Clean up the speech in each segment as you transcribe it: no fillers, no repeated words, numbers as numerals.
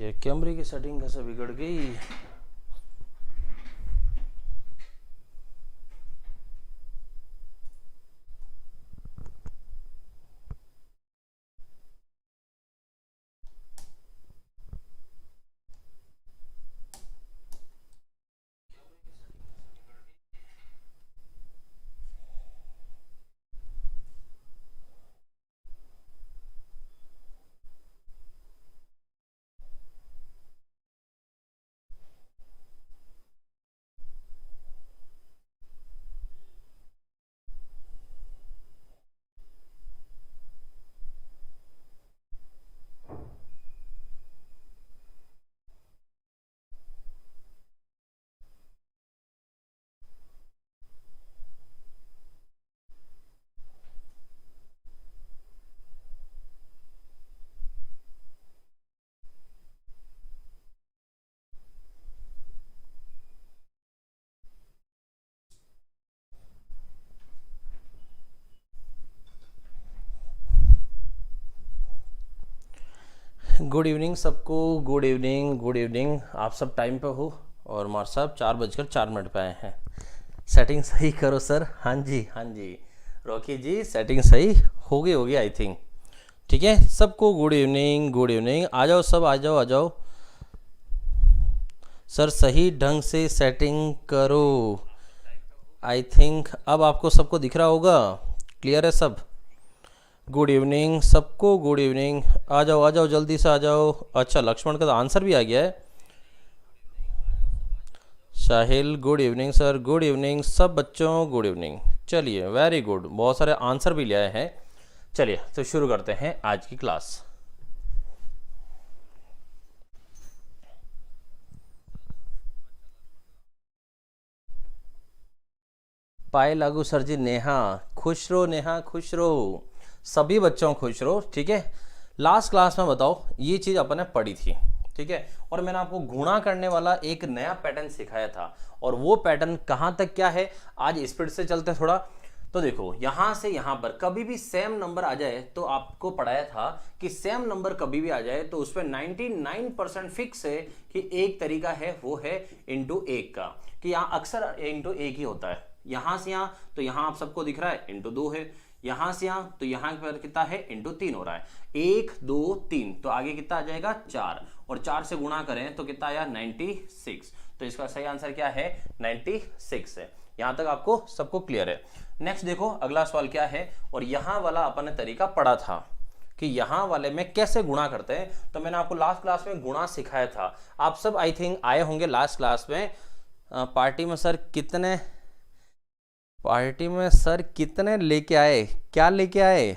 ये कैमरे की सेटिंग कैसे बिगड़ गई। गुड इवनिंग सबको, गुड इवनिंग गुड इवनिंग। आप सब टाइम पे हो और मार साहब 4:04 पे आए हैं। सेटिंग सही करो सर। हाँ जी हाँ जी रॉकी जी, सेटिंग सही होगी आई थिंक। ठीक है सबको गुड इवनिंग गुड इवनिंग। आ जाओ सब, आ जाओ आ जाओ सर, सही ढंग से सेटिंग करो। आई थिंक अब आपको सबको दिख रहा होगा, क्लियर है सब। गुड इवनिंग सबको, गुड इवनिंग। आ जाओ जल्दी से आ जाओ। अच्छा लक्ष्मण का तो आंसर भी आ गया है। Sahil good evening sir, good evening सब बच्चों, गुड इवनिंग। चलिए वेरी गुड, बहुत सारे आंसर भी ले आए हैं। चलिए तो शुरू करते हैं आज की क्लास। पाए लागू सर जी, नेहा खुश रहो, नेहा खुश रहो, सभी बच्चों खुश रहो। ठीक है, लास्ट क्लास में बताओ ये चीज़ अपन ने पढ़ी थी, ठीक है, और मैंने आपको गुणा करने वाला एक नया पैटर्न सिखाया था, और वो पैटर्न कहाँ तक क्या है आज स्पीड से चलते हैं थोड़ा। तो देखो यहां से यहां पर कभी भी सेम नंबर आ जाए तो आपको पढ़ाया था कि सेम नंबर कभी भी आ जाए तो उसमें 99% फिक्स है कि एक तरीका है, वो है इंटू एक का, कि यहाँ अक्सर इंटू एक ही होता है। यहां से यहां तो यहां आप सबको दिख रहा है इंटू 2 है, यहां से यहां तो यहां पर कितना है इंटू 3 हो रहा है। 1 2 3 तो आगे कितना आ जाएगा 4, और 4 से गुणा करें तो कितना आया 96। तो इसका सही आंसर क्या है 96 है। यहां तक आपको सबको क्लियर है। नेक्स्ट देखो अगला सवाल क्या है, और यहां वाला अपन ने तरीका पढ़ा था कि यहां वाले में कैसे गुणा करते हैं। तो मैंने आपको लास्ट क्लास में गुणा सिखाया था। आप सब आई थिंक आए होंगे लास्ट क्लास में। पार्टी में सर कितने लेके आए, क्या लेके आए?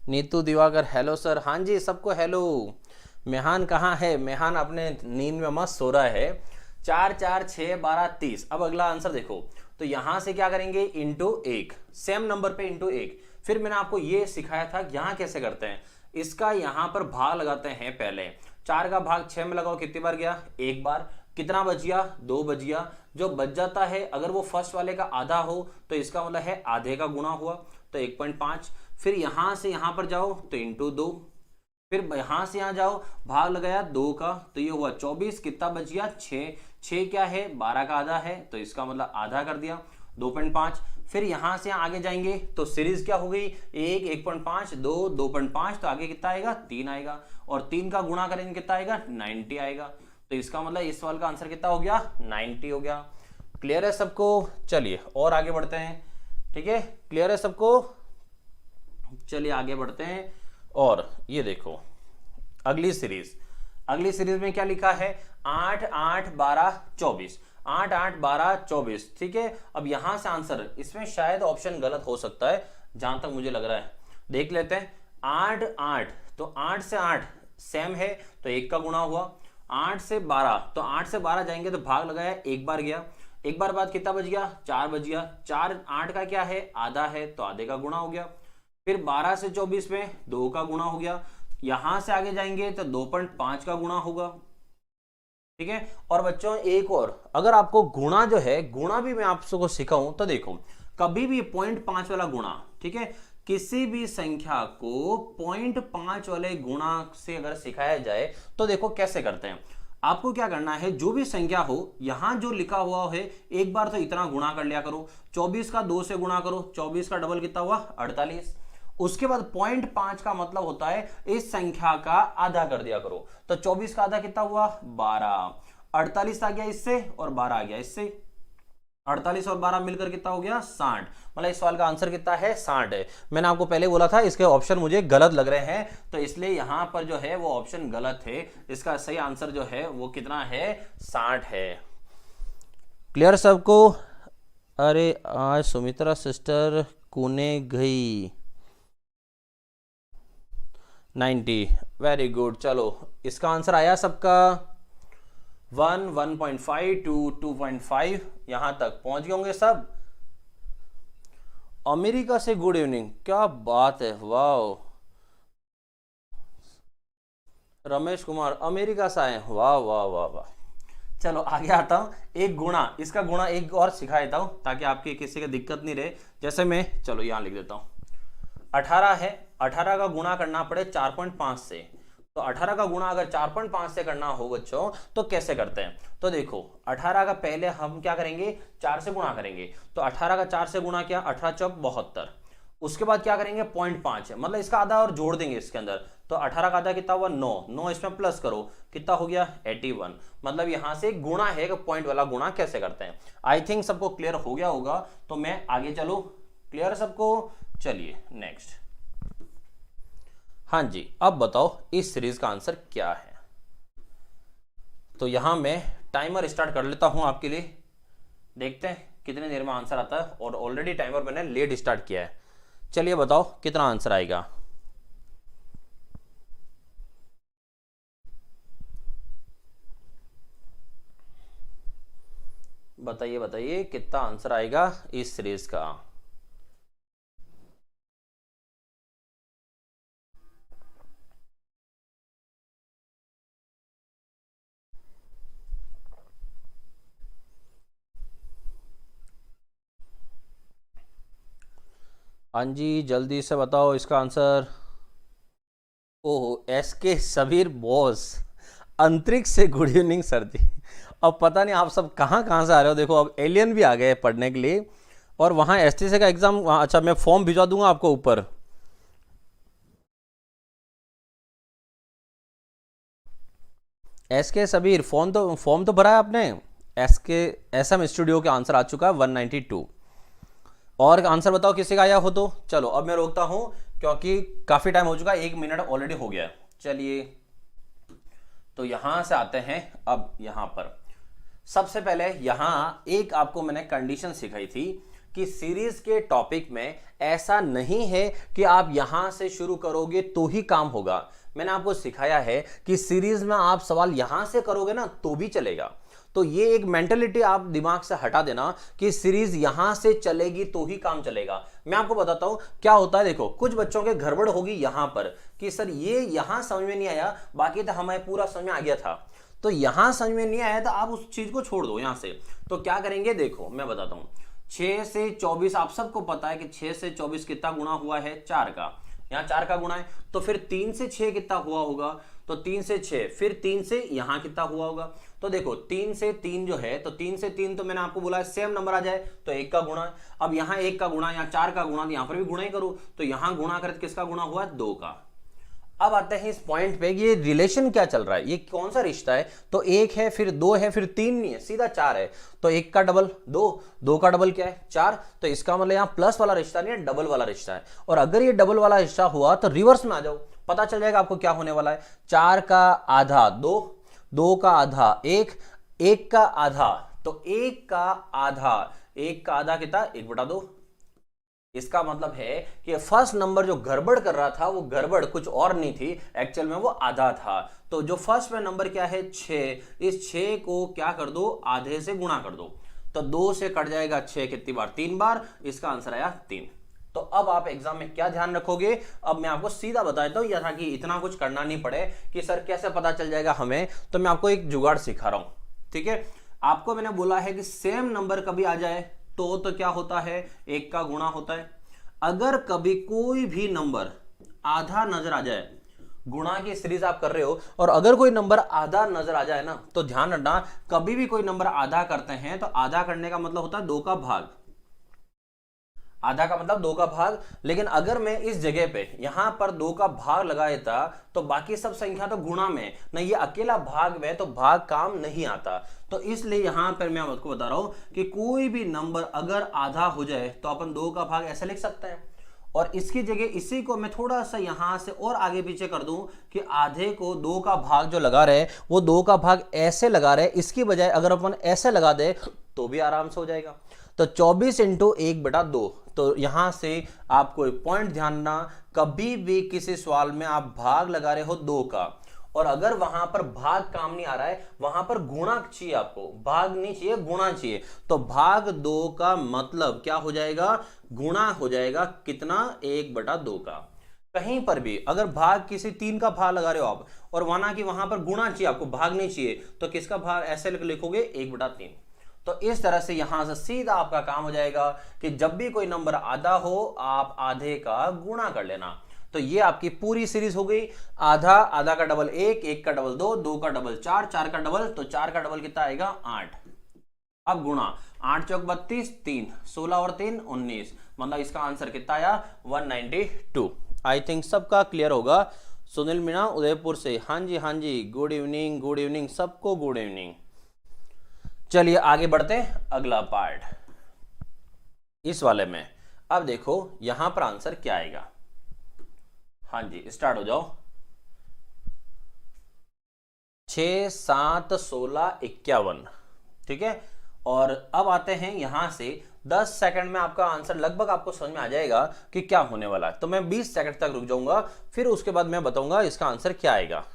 नीतू दिवाकर हेलो सर, हाँ जी सबको हेलो। मेहान कहाँ है? मेहान अपने नींद में मस्त सो रहा है। 4 4 6 12 30। अब अगला आंसर देखो, तो यहां से क्या करेंगे इंटू एक, सेम नंबर पे इंटू एक। फिर मैंने आपको ये सिखाया था यहां कैसे करते हैं। इसका यहां पर भाग लगाते हैं पहले। 4 का भाग 6 में लगाओ, कितनी बार गया? एक बार। कितना बच गया? 2 बच गया। जो बच जाता है अगर वो फर्स्ट वाले का आधा हो तो इसका मतलब है आधे का गुणा हुआ, तो 1.5। फिर यहां से यहां पर जाओ तो इंटू 2, फिर यहां से यहां जाओ भाग लगाया 2 का, तो ये हुआ 24। कितना बच गया? 6। 6 क्या है? 12 का आधा है, तो इसका मतलब आधा कर दिया 2.5। फिर यहां से यहां आगे जाएंगे तो सीरीज क्या हो गई? 1 1.5 2 2.5, तो आगे कितना आएगा? 3 आएगा, और 3 का गुणा करेंगे कितना आएगा? 90 आएगा। तो इसका मतलब इस सवाल का आंसर कितना हो गया? 90 हो गया। क्लियर है सबको? चलिए और आगे बढ़ते हैं। ठीक है, क्लियर है सबको? चलिए आगे बढ़ते हैं। और ये देखो अगली सीरीज में क्या लिखा है? 8 8 12 24। 8 8 12 24। ठीक है, अब यहां से आंसर, इसमें शायद ऑप्शन गलत हो सकता है जहां तक मुझे लग रहा है, देख लेते हैं। 8 8 तो 8 से 8 सेम है, तो 1 का गुणा हुआ। 8 से 12 तो 8 से 12 जाएंगे तो भाग लगाया, एक बार गया। एक बार बाद कितना बच गया? 4 बच गया। 4 8 का क्या है? आधा है, तो आधे का गुणा हो गया। फिर 12 से 24 में 2 का गुणा हो गया। यहां से आगे जाएंगे तो 2.5 का गुणा होगा। ठीक है, और बच्चों एक और, अगर आपको गुणा जो है, गुणा भी मैं आपको सिखाऊं तो देखो, कभी भी 0.5 वाला गुणा, ठीक है, किसी भी संख्या को 0.5 वाले गुणा से अगर सिखाया जाए तो देखो कैसे करते हैं। आपको क्या करना है, जो भी संख्या हो यहां जो लिखा हुआ है एक बार तो इतना गुणा कर लिया करो, 24 का 2 से गुणा करो, 24 का डबल कितना हुआ 48। उसके बाद 0.5 का मतलब होता है इस संख्या का आधा कर दिया करो, तो 24 का आधा कितना हुआ 12, 48 आ गया इससे और 12 आ गया इससे, 48 और 12 मिलकर कितना हो गया 60। मतलब इस सवाल का आंसर कितना है 60 है। मैंने आपको पहले बोला था इसके ऑप्शन मुझे गलत लग रहे हैं, तो इसलिए यहां पर जो है वो ऑप्शन गलत है। इसका सही आंसर जो है वो कितना है 60 है। क्लियर सबको? अरे आज सुमित्रा सिस्टर कोने गई 90, वेरी गुड। चलो इसका आंसर आया सबका 1, 1.5, 2, 2.5, यहां तक पहुंच गए होंगे सब। अमेरिका से गुड इवनिंग, क्या बात है, वाह। रमेश कुमार अमेरिका से आए, वाह वाह वाह वाह। चलो आगे आता हूं, एक गुणा, इसका गुणा एक और सिखा देता हूं ताकि आपकी किसी की दिक्कत नहीं रहे। जैसे मैं, चलो यहां लिख देता हूं 18 है, 18 का गुणा करना पड़े 4.5 से, तो 18 का गुणा अगर 4.5 से करना हो बच्चों तो कैसे करते हैं। तो देखो 18 का पहले हम क्या करेंगे 4 से गुणा करेंगे, तो 18 का 4 से गुणा किया 18 चौक 72। उसके बाद क्या करेंगे 0.5 है, मतलब इसका आधा और जोड़ देंगे इसके अंदर, तो 18 का आधा कितना हुआ 9, 9 इसमें प्लस करो कितना हो गया 81। मतलब यहां से गुणा है कि पॉइंट वाला गुणा कैसे करते हैं। आई थिंक सबको क्लियर हो गया होगा, तो मैं आगे चलो, क्लियर सबको? चलिए नेक्स्ट। हाँ जी, अब बताओ इस सीरीज का आंसर क्या है। तो यहां मैं टाइमर स्टार्ट कर लेता हूं आपके लिए, देखते हैं कितने देर में आंसर आता है। और ऑलरेडी टाइमर मैंने लेट स्टार्ट किया है। चलिए बताओ कितना आंसर आएगा। बताइए बताइए कितना आंसर आएगा इस सीरीज का। हाँ जी जल्दी से बताओ इसका आंसर। ओह एस के सबीर बॉस, अंतरिक्ष से गुड इवनिंग सर जी। अब पता नहीं आप सब कहाँ कहाँ से आ रहे हो। देखो अब एलियन भी आ गए पढ़ने के लिए, और वहाँ एसटीसी का एग्जाम वहाँ, अच्छा मैं फॉर्म भिजवा दूंगा आपको ऊपर। एस के सबीर फॉर्म तो भरा है आपने। एस के एस एम स्टूडियो के आंसर आ चुका है 192। और आंसर बताओ किसी का आया हो तो। चलो अब मैं रोकता हूं क्योंकि काफी टाइम हो चुका है, 1 मिनट ऑलरेडी हो गया है। चलिए तो यहां से आते हैं अब यहां पर। सबसे पहले यहां एक आपको मैंने कंडीशन सिखाई थी कि सीरीज के टॉपिक में ऐसा नहीं है कि आप यहां से शुरू करोगे तो ही काम होगा। मैंने आपको सिखाया है कि सीरीज में आप सवाल यहां से करोगे ना तो भी चलेगा। तो ये एक मेंटेलिटी आप दिमाग से हटा देना कि सीरीज यहां से चलेगी तो ही काम चलेगा। मैं आपको बताता हूं क्या होता है। देखो कुछ बच्चों के गड़बड़ होगी यहां पर कि सर ये यहां समझ में नहीं आया, बाकी तो हमें पूरा समझ में आ गया था। तो यहां समझ में नहीं आया तो आप उस चीज को छोड़ दो यहां से। तो क्या करेंगे देखो मैं बताता हूं। 6 से 24 आप सबको पता है कि 6 से 24 कितना गुणा हुआ है 4 का, यहाँ 4 का गुणा है। तो फिर 3 से 6 कितना हुआ होगा, तो 3 से 6, फिर 3 से यहां कितना हुआ होगा। तो देखो 3 से 3 जो है, तो 3 से 3 तो मैंने आपको बोला है सेम नंबर आ जाए तो 1 का गुणा। अब यहाँ 1 का गुणा, यहाँ 4 का गुणा, यहाँ पर भी गुणा ही करो। तो यहाँ गुणा कर किसका गुणा हुआ 2 का। अब आते हैं इस पॉइंट पे, ये रिलेशन क्या चल रहा है, ये कौन सा रिश्ता है। तो 1 है, फिर 2 है, फिर 3 नहीं है, सीधा 4 है। तो 1 का डबल 2, 2 का डबल क्या है 4। तो इसका मतलब यहाँ प्लस वाला रिश्ता नहीं है, डबल वाला रिश्ता है। और अगर ये डबल वाला रिश्ता हुआ तो रिवर्स में आ जाओ, पता चल जाएगा आपको क्या होने वाला है। 4 का आधा 2, 2 का आधा 1, 1 का आधा, तो 1 का आधा कितना 1/2। इसका मतलब है कि फर्स्ट नंबर जो गड़बड़ कर रहा था वो गड़बड़ कुछ और नहीं थी, एक्चुअल में वो आधा था। तो जो फर्स्ट में नंबर क्या है 6, इस 6 को क्या कर दो आधे से गुणा कर दो। तो 2 से कट जाएगा 6 कितनी बार 3 बार, इसका आंसर आया 3। तो अब आप एग्जाम में क्या ध्यान रखोगे, अब मैं आपको सीधा बता देता हूं ताकि इतना कुछ करना नहीं पड़े कि सर कैसे पता चल जाएगा हमें। तो मैं आपको एक जुगाड़ सिखा रहा हूं, ठीक है। आपको मैंने बोला है कि सेम नंबर कभी आ जाए तो क्या होता है 1 का गुणा होता है। अगर कभी कोई भी नंबर आधा नजर आ जाए, गुणा की सीरीज आप कर रहे हो और अगर कोई नंबर आधा नजर आ जाए ना, तो ध्यान रखना, कभी भी कोई नंबर आधा करते हैं तो आधा करने का मतलब होता है 2 का भाग, आधा का मतलब 2 का भाग। लेकिन अगर मैं इस जगह पे यहां पर 2 का भाग लगा देता तो बाकी सब संख्या तो गुणा में, ना ये अकेला भाग में, तो भाग काम नहीं आता। तो इसलिए यहां पर मैं आपको बता रहा हूं कि कोई भी नंबर अगर आधा हो जाए तो अपन 2 का भाग ऐसे लिख सकते हैं। और इसकी जगह इसी को मैं थोड़ा सा यहां से और आगे पीछे कर दूं कि आधे को 2 का भाग जो लगा रहे वो 2 का भाग ऐसे लगा रहे, इसकी बजाय अगर अपन ऐसे लगा दे तो भी आराम से हो जाएगा। तो 24 इंटू 1/2। तो यहां से आपको एक पॉइंट ध्यान रखना, कभी भी किसी सवाल में आप भाग लगा रहे हो 2 का और अगर वहां पर भाग काम नहीं आ रहा है, वहां पर गुणा चाहिए, आपको भाग नहीं चाहिए, गुणा चाहिए, तो भाग 2 का मतलब क्या हो जाएगा, गुणा हो जाएगा कितना, 1/2 का। कहीं पर भी अगर भाग किसी 3 का भाग लगा रहे हो आप और वहां की वहां पर गुणा चाहिए, आपको भाग नहीं चाहिए, तो किसका भाग ऐसे लिखोगे 1/3। तो इस तरह से यहां से सीधा आपका काम हो जाएगा कि जब भी कोई नंबर आधा हो आप आधे का गुणा कर लेना। तो ये आपकी पूरी सीरीज हो गई। आधा, आधा का डबल 1, 1 का डबल 2, 2 का डबल 4, 4 का डबल, तो 4 का डबल कितना आएगा 8। अब गुणा 8 चौक 32, 3 16 और 3 19, मतलब इसका आंसर कितना आया 192। आई थिंक सबका क्लियर होगा। सुनील मीणा उदयपुर से, हाँ जी हाँ जी, गुड इवनिंग, गुड इवनिंग सबको, गुड इवनिंग। चलिए आगे बढ़ते हैं, अगला पार्ट इस वाले में। अब देखो यहां पर आंसर क्या आएगा। हाँ जी स्टार्ट हो जाओ। 6 7 16 51, ठीक है। और अब आते हैं यहां से 10 सेकंड में आपका आंसर लगभग आपको समझ में आ जाएगा कि क्या होने वाला है। तो मैं 20 सेकंड तक रुक जाऊंगा, फिर उसके बाद मैं बताऊंगा इसका आंसर क्या आएगा।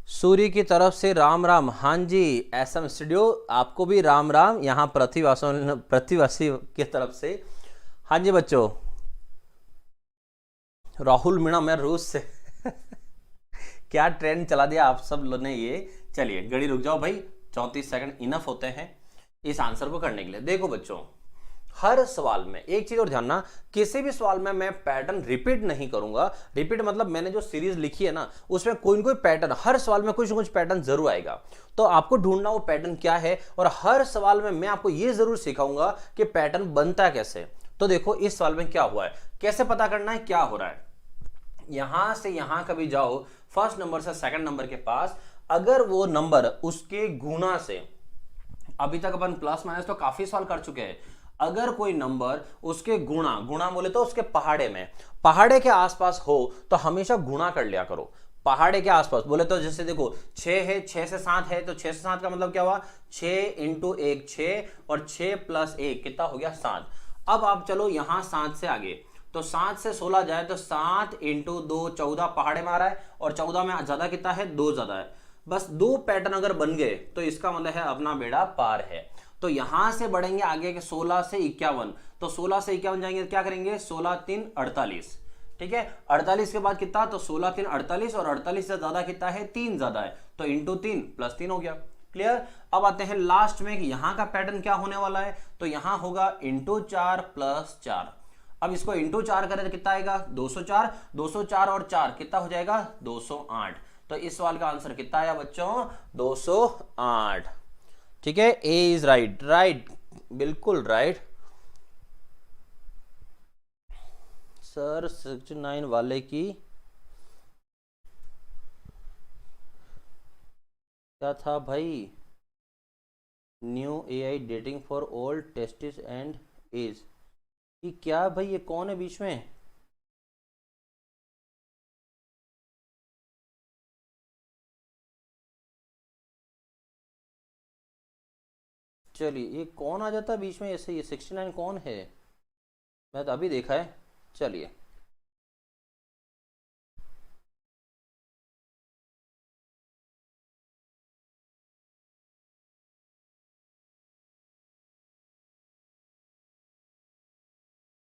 सूर्य की तरफ से राम राम, हाँ जी एसएम स्टूडियो आपको भी राम राम, यहाँ प्रतिवासी की तरफ से। हाँ जी बच्चों, राहुल मीणा मैं रूस से क्या ट्रेंड चला दिया आप सब लोगों ने ये। चलिए घड़ी रुक जाओ भाई, 34 सेकंड इनफ होते हैं इस आंसर को करने के लिए। देखो बच्चों, हर सवाल में एक चीज और जानना, किसी भी सवाल में मैं पैटर्न रिपीट नहीं करूंगा। रिपीट मतलब मैंने जो सीरीज लिखी है ना उसमें कोई ना कोई पैटर्न, हर सवाल में कुछ ना कुछ पैटर्न जरूर आएगा। तो आपको ढूंढना वो पैटर्न क्या है, और हर सवाल में मैं आपको ये जरूर सिखाऊंगा कि पैटर्न बनता कैसे। तो देखो इस सवाल में क्या हुआ है, कैसे पता करना है क्या हो रहा है। यहां से यहां कभी जाओ, फर्स्ट नंबर से सेकंड नंबर के पास, अगर वो नंबर उसके गुणा से, अभी तक अपन प्लस माइनस तो काफी सवाल कर चुके हैं, अगर कोई नंबर उसके गुणा, गुणा बोले तो उसके पहाड़े में, पहाड़े के आसपास हो तो हमेशा गुणा कर लिया करो। पहाड़े के आसपास बोले तो जैसे देखो 6 है, 6 से 7 है, तो 6 से 7 का मतलब क्या हुआ, 6 इंटू 1 6, और 6 प्लस 1 कितना हो गया 7। अब आप चलो यहां 7 से आगे, तो 7 से 16 जाए तो 7 इंटू 2 14 पहाड़े में आ रहा है, और 14 में ज्यादा कितना है 2 ज्यादा है। बस 2 पैटर्न अगर बन गए तो इसका मतलब है अपना बेड़ा पार है। तो यहां से बढ़ेंगे आगे के 16 से 51, तो 16 से 51 जाएंगे क्या करेंगे, 16 3 48, ठीक है। 48 के बाद कितना, तो 16 3 48, और 48 से ज्यादा कितना है 3 ज्यादा है, तो इंटू 3 प्लस 3 हो गया। क्लियर। अब आते हैं लास्ट में कि यहां का पैटर्न क्या होने वाला है, तो यहां होगा इंटू 4 प्लस 4। अब इसको इंटू 4 करें तो कितना आएगा 204, 204 और 4 कितना हो जाएगा 208। तो इस सवाल का आंसर कितना आया बच्चों 208, ठीक है। ए इज राइट, राइट बिल्कुल राइट। सर 69 वाले की क्या था भाई, new AI dating for all tests and age, ये क्या भाई, ये कौन है बीच में। चलिए ये कौन आ जाता है बीच में ऐसे, ये 69 कौन है, मैं तो अभी देखा है। चलिए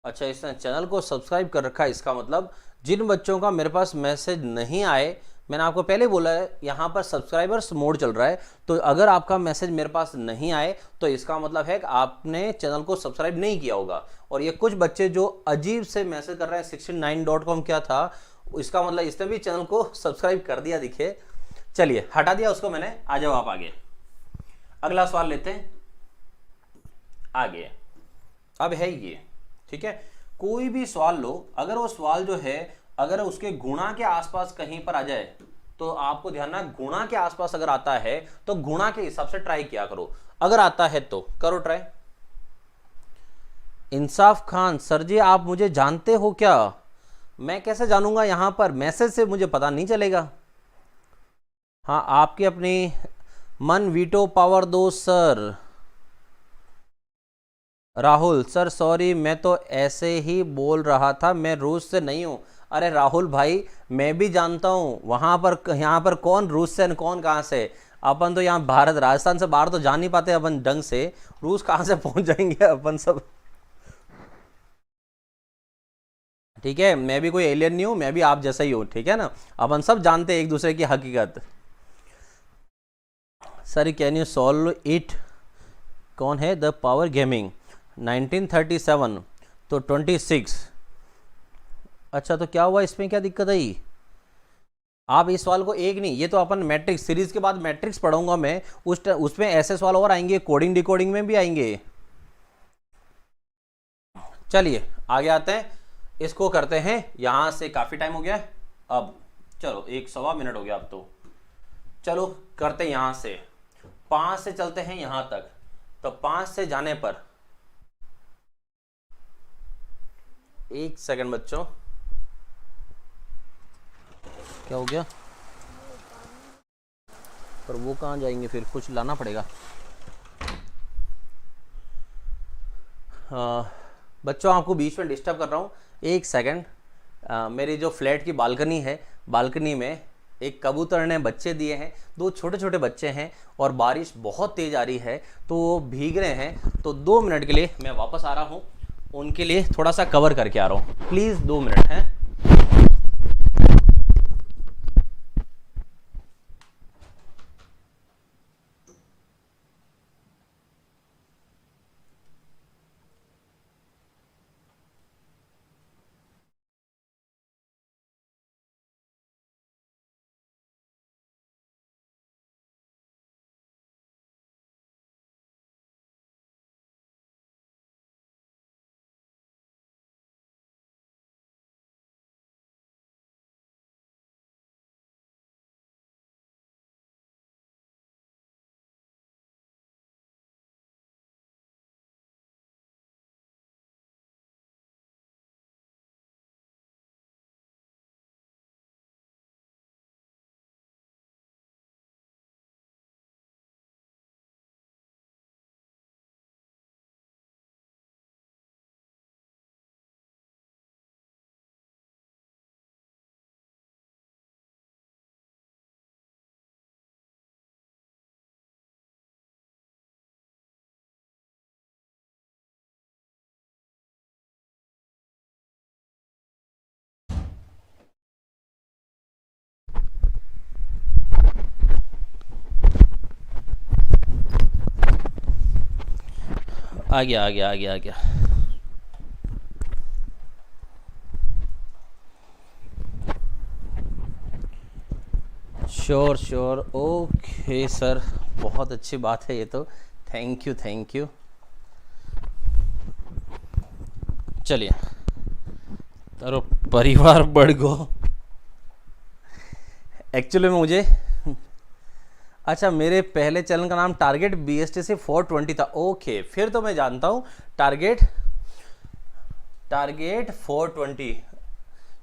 अच्छा, इसने चैनल को सब्सक्राइब कर रखा है, इसका मतलब जिन बच्चों का मेरे पास मैसेज नहीं आए मैंने आपको पहले बोला है यहाँ पर सब्सक्राइबर्स मोड चल रहा है, तो अगर आपका मैसेज मेरे पास नहीं आए तो इसका मतलब है कि आपने चैनल को सब्सक्राइब नहीं किया होगा। और ये कुछ बच्चे जो अजीब से मैसेज कर रहे हैं 69.com क्या था, इसका मतलब इसने भी चैनल को सब्सक्राइब कर दिया दिखे। चलिए हटा दिया उसको मैंने, आ जाओ आप आगे। अगला सवाल लेते हैं आगे। अब है ये, ठीक है, कोई भी सवाल लो, अगर वो सवाल जो है अगर उसके गुणा के आसपास कहीं पर आ जाए तो आपको ध्यान रखना, गुणा के आसपास अगर आता है तो गुणा के हिसाब से ट्राई किया करो, अगर आता है तो करो ट्राई। इंसाफ खान, सर जी आप मुझे जानते हो क्या? मैं कैसे जानूंगा, यहां पर मैसेज से मुझे पता नहीं चलेगा। हाँ, आपकी अपनी मन वीटो पावर दो सर। राहुल सर सॉरी, मैं तो ऐसे ही बोल रहा था, मैं रूस से नहीं हूं। अरे राहुल भाई, मैं भी जानता हूं, वहां पर यहाँ पर कौन रूस से कौन कहाँ से, अपन तो यहाँ भारत राजस्थान से बाहर तो जा नहीं पाते अपन ढंग से, रूस कहाँ से पहुंच जाएंगे अपन सब। ठीक है, मैं भी कोई एलियन नहीं हूं, मैं भी आप जैसा ही हूं, ठीक है ना, अपन सब जानते हैं एक दूसरे की हकीकत। Sir can you solve it, कौन है द पावर गेमिंग 1937 तो 26। अच्छा तो क्या हुआ, इसमें क्या दिक्कत आई? आप इस सवाल को एक नहीं, ये तो अपन मैट्रिक्स सीरीज के बाद मैट्रिक्स पढ़ाऊंगा मैं, उसमें ऐसे सवाल और आएंगे, कोडिंग डिकोडिंग में भी आएंगे। चलिए आगे आते हैं, इसको करते हैं। यहां से काफी टाइम हो गया, अब चलो 1 सवा मिनट हो गया अब तो, चलो करते हैं यहां से 5 से चलते हैं यहां तक, तो 5 से जाने पर, एक सेकंड बच्चों, क्या हो गया? पर वो कहाँ जाएंगे, फिर कुछ लाना पड़ेगा। बच्चों आपको बीच में डिस्टर्ब कर रहा हूँ, एक सेकंड। मेरी जो फ्लैट की बालकनी है, बालकनी में एक कबूतर ने बच्चे दिए हैं, 2 छोटे छोटे बच्चे हैं, और बारिश बहुत तेज़ आ रही है तो वो भीग रहे हैं, तो 2 मिनट के लिए मैं वापस आ रहा हूँ, उनके लिए थोड़ा सा कवर करके आ रहा हूँ, प्लीज़ 2 मिनट हैं। आ गया आ गया आ गया आ गया। श्योर श्योर, ओके सर, बहुत अच्छी बात है ये तो, थैंक यू थैंक यू। चलिए, तारो परिवार बढ़ गो, एक्चुअली में मुझे, अच्छा मेरे पहले चैनल का नाम टारगेट BSTC 420 था, ओके फिर तो मैं जानता हूँ टारगेट 420,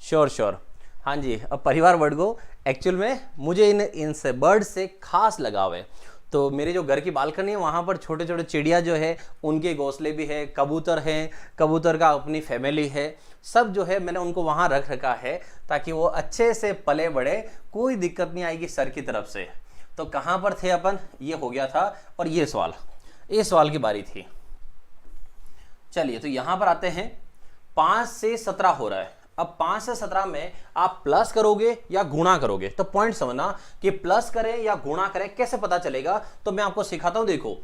श्योर श्योर, हाँ जी। अब परिवार बढ़ गो, एक्चुअल में मुझे इनसे बर्ड से खास लगाव है, तो मेरे जो घर की बालकनी है वहाँ पर छोटे छोटे चिड़िया जो है उनके घोंसले भी है, कबूतर हैं, कबूतर का अपनी फैमिली है, सब जो है मैंने उनको वहाँ रख रखा है ताकि वो अच्छे से पले बढ़े, कोई दिक्कत नहीं आएगी सर की तरफ से। तो कहाँ पर थे अपन, ये हो गया था, और ये सवाल की बारी थी। चलिए तो यहाँ पर आते हैं, 5 से 17 हो रहा है, अब 5 से 17 में आप प्लस करोगे या गुणा करोगे, तो पॉइंट समझना कि प्लस करें या गुणा करें कैसे पता चलेगा, तो मैं आपको सिखाता हूं। देखो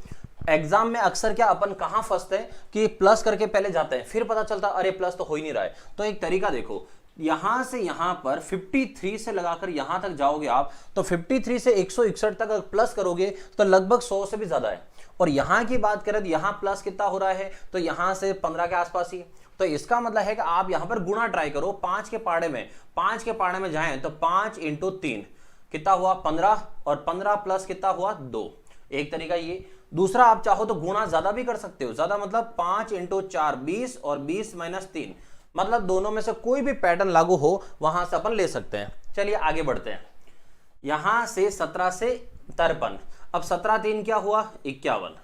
एग्जाम में अक्सर क्या अपन कहां फंसते हैं कि प्लस करके पहले जाते हैं, फिर पता चलता अरे प्लस तो हो ही नहीं रहा है। तो एक तरीका देखो, यहां से यहां पर 53 से लगाकर यहां तक जाओगे आप, तो 53 से 161 तक अगर प्लस करोगे तो लगभग 100 से भी ज्यादा है। और यहां की बात करें तो यहां प्लस कितना हो रहा है, तो यहां से 15 के आसपास ही। तो इसका मतलब है कि आप यहां पर गुणा ट्राई करो 5 के पाड़े में, 5 के पाड़े में जाएं तो 5 इंटू 3 कितना हुआ 15, और 15 प्लस कितना हुआ 2। एक तरीका ये। दूसरा आप चाहो तो गुणा ज्यादा भी कर सकते हो, ज्यादा मतलब 5 इंटू 4 20, और 20 माइनस 3, मतलब दोनों में से कोई भी पैटर्न लागू हो वहां से अपन ले सकते हैं। चलिए आगे बढ़ते हैं। यहां से 17 से 53, अब 17 3 क्या हुआ 51,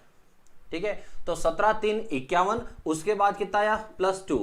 ठीक है। तो 17 3 51, उसके बाद कितना आया +2।